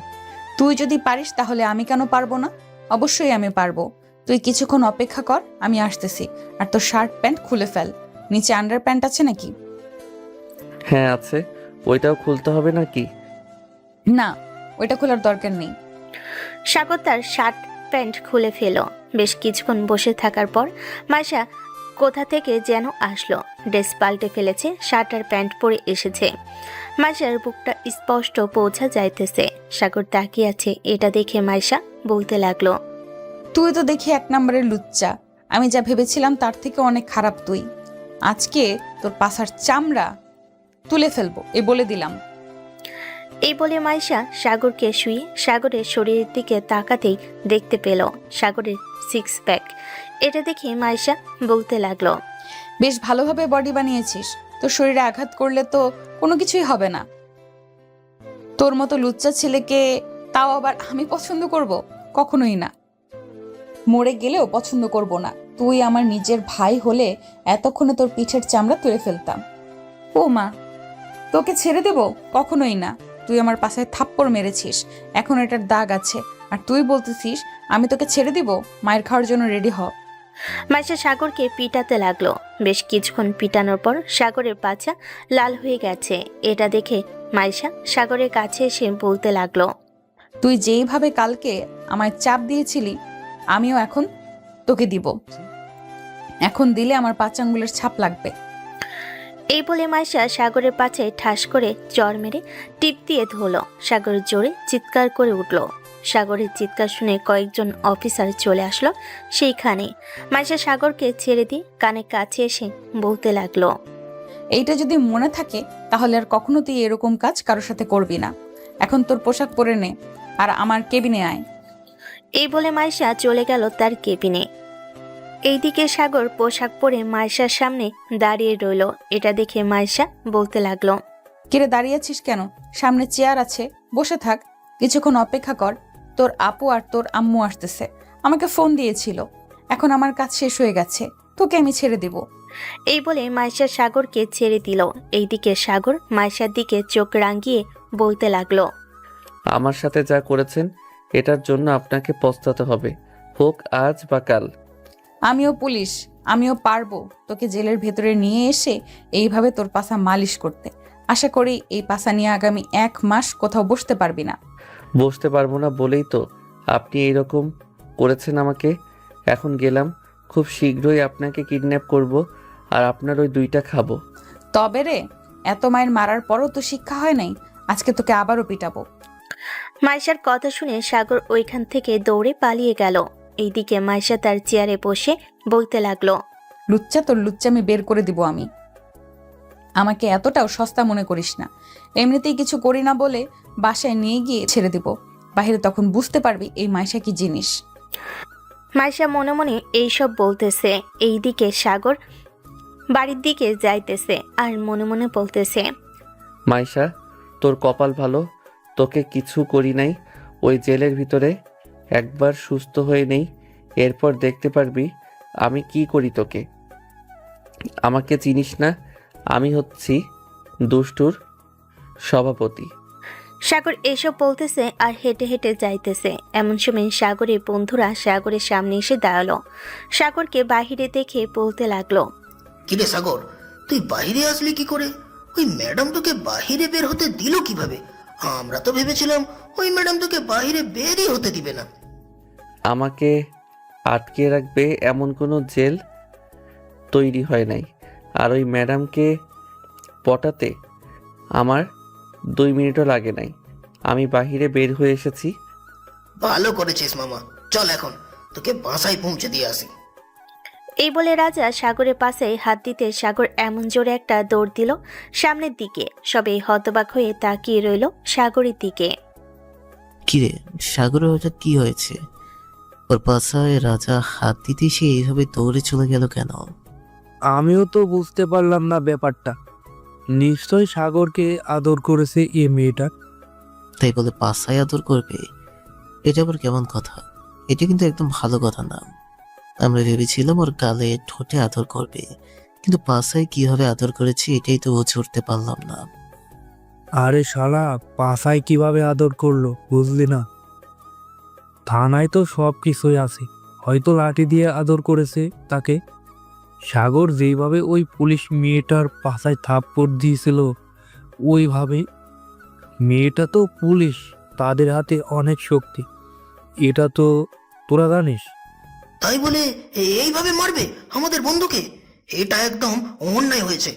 তুই যদি পারিস তাহলে আমি কেন পারবো না? অবশ্যই আমি পারবো। তুই কিছুক্ষণ অপেক্ষা কর, আমি আসতেছি। আর তোর শার্ট প্যান্ট খুলে ফেল। নিচে আন্ডার প্যান্ট আছে নাকি? হ্যাঁ আছে, ওইটাও খুলতে হবে নাকি? না, ওইটা খোলার দরকার নেই। সাগর তার শার্ট প্যান্ট খুলে ফেল। বেশ কিছুক্ষণ বসে থাকার পর মাইশা কোথা থেকে যেন আসলো, ড্রেস পাল্টে ফেলেছে, শার্ট আর প্যান্ট পরে এসেছে। মাইশার বুকটা স্পষ্ট পৌঁছা যাইতেছে। সাগর তাকিয়ে আছে, এটা দেখে মাইশা বলতে লাগলো, তুই তো দেখি এক নম্বরের লুচ্চা। আমি যা ভেবেছিলাম তার থেকে অনেক খারাপ তুই। আজকে তোর পাছার চামড়া তুলে ফেলবো, এ বলে দিলাম। এই বলে মাইশা সাগরকে শুয়ে সাগরের শরীরের দিকে তাকাতেই দেখতে পেল সাগরের সিক্স প্যাক। এটা দেখে মাইশা বলতে লাগলো, বেশ ভালোভাবে বডি বানিয়েছিস। তোর শরীরে আঘাত করলে তো কোনো কিছুই হবে না। তোর মতো লুচ্চা ছেলেকে তাও আবার আমি পছন্দ করব? কখনোই না। মরে গেলেও পছন্দ করব না। তুই আমার নিজের ভাই হলে এতক্ষণে তোর পিঠের চামড়া তুলে ফেলতাম। ও মা, তোকে ছেড়ে দেব? কখনোই না। তুই আমার পাশে থাপ্পড় মেরেছিস, এখন এটার দাগ আছে। আর তুই বলতেছিস আমি তোকে ছেড়ে দিব? মায়ের খাওয়ার জন্য রেডি হ। মাইশা সাগরকে পিটাতে লাগলো। বেশ কিছুক্ষণ পিটানোর পর সাগরের পাছা লাল হয়ে গেছে। এটা দেখে মাইশা সাগরের কাছে এসে বলতে লাগলো, তুই যেইভাবে কালকে আমায় চাপ দিয়েছিলি আমিও এখন তোকে দিব। এখন দিলে আমার পাঁচ আঙ্গুলের ছাপ লাগবে। এই বলে মাইশা সাগরের পাছে ঠাস করে চড় মেরে টিপ দিয়ে ধরল। সাগর জোরে চিৎকার করে উঠল। সাগরের চিৎকার শুনে কয়েকজন অফিসার চলে আসলো সেইখানে। মাইশা সাগরকে ছেড়ে দিয়ে কানে কাছে এসে বলতে লাগলো, এইটা যদি মনে থাকে তাহলে আর কখনো তুই এরকম কাজ কারোর সাথে করবি না। এখন তোর পোশাক পরে নে আর আমার কেবিনে আয়। এই বলে মাইশা চলে গেল তার কেবিনে। এইদিকে সাগর পোশাক পরে মাইশার সামনে দাঁড়িয়ে রইল। এটা দেখে মাইশা বলতে লাগলো, কিরে দাঁড়িয়ে আছিস কেন? সামনে চেয়ার আছে, বসে থাক। কিছুক্ষণ অপেক্ষা কর, তোর আপু আর তোর আম্মু আসতেছে। আমাকে ফোন দিয়েছিল। এখন আমার কাজ শেষ হয়ে গেছে, তোকে আমি ছেড়ে দেব। এই বলে মাইশা সাগরকে ছেড়ে দিল। এইদিকে সাগর মাইশার দিকে চোখ রাঙিয়ে বলতে লাগলো, আমার সাথে যা করেছেন এটার জন্য আপনাকে পস্তাতে হবে, হোক আজ বা কাল। আমিও পুলিশ, আমিও পারবো তোকে জেলের ভেতরে নিয়ে এসে এইভাবে তোর পাছা মালিশ করতে। আশা করি এই পাছা নিয়ে আগামী 1 মাস কোথাও বসতে পারবি না। বসতে পারবো না বলেই তো আপনি এইরকম করেছেন আমাকে। এখন গেলাম, খুব শীঘ্রই আপনাকে কিডন্যাপ করব আর আপনার ওই 2টা খাবো। তবে রে, এত মায়ের মারার পরও তো শিক্ষা হয় নাই। আজকে তোকে আবারও পিটাবো। মাইশার কথা শুনে সাগর ওইখান থেকে দৌড়ে পালিয়ে গেল। এইদিকে মাইশা তার চেয়ারে বসে বলতে লাগলো, লুচ্চা, তোর লুচ্চামি বের করে দিব আমি। আমাকে এতটাও সস্তা মনে করিস না। এমনিতেই কিছু করি না বলে বাসায় নিয়ে গিয়ে ছেড়ে দিব। বাহিরে তখন বুঝতে পারবি এই মাইশা কি জিনিস। মাইশা মনে মনে এইসব বলতেছে। এইদিকে সাগর বাড়ির দিকে যাইতেছে আর মনে মনে বলতেছে, মাইশা, তোর কপাল ভালো, তোকে কিছু করি নাই। ওই জেলের ভিতরে একবার সুস্থ হয়ে নেই, এরপর দেখতে পারবি আমি কি করি তোকে। আমাকে চিনিস না, আমি হচ্ছি দুষ্টুর সভাপতি। সাগর এসব বলতেছে আর হেঁটে হেঁটে যাইতেছে। এমন সময় সাগরের বন্ধুরা সাগরের সামনে এসে দাঁড়ালো। সাগরকে বাহিরে দেখে বলতে লাগলো, কিরে সাগর, তুই বাইরে আসলি কি করে? ওই ম্যাডাম তোকে বাহিরে বের হতে দিল কিভাবে? আমরা তো ভেবেছিলাম ওই ম্যাডাম তোকে বাইরে বেরই হতে দিবে না। আমাকে আটকে রাখবে এমন কোনো জেল তৈরি হয় নাই। আর ওই ম্যাডামকে পটাতে আমার 2 মিনিটও লাগে নাই। আমি বাহিরে বের হয়ে এসেছি। ভালো করেছিস মামা, চল এখন তোকে বাসায় পৌঁছে দিয়ে আসি। এই বলে রাজা সাগরের পাশে হাত দিতে সাগর এমন জোরে একটা দৌড় দিল সামনের দিকে। সবাই হতবাক হয়ে তাকিয়ে রইল সাগরের দিকে। কিরে সাগরের হঠাৎ কি হয়েছে? ওর পাছায় রাজা হাত দিতে সে এইভাবে দৌড়ে চলে গেল কেন? আমিও তো বুঝতে পারলাম না ব্যাপারটা। নিশ্চয় সাগরকে আদর করেছে এ মেয়েটা। তাই বলে পাছায় আদর করবে? এটা আবার কেমন কথা? এটা কিন্তু একদম ভালো কথা না। আমরা ভেবেছিলাম ওর গালে ঠোঁটে আদর করবে, কিন্তু পাশায় কিভাবে আদর করেছি এটাই তো বুঝে উঠতে পারলাম না। আরে শালা, পাশায় কিভাবে আদর করলো বুঝলি না? থানায় তো সব কিছুই আছে, হয়তো লাঠি দিয়ে আদর করেছে তাকে। সাগর যেইভাবে ওই পুলিশ মেয়েটার পাশায় থাপ্পড় দিয়েছিল, ওইভাবে। মেয়েটা তো পুলিশ, তাদের হাতে অনেক শক্তি, এটা তো তোরা জানিস। তাই বলে এইভাবে মারবে আমাদের বন্ধুকে? এটা একদম অন্যায় হয়েছে।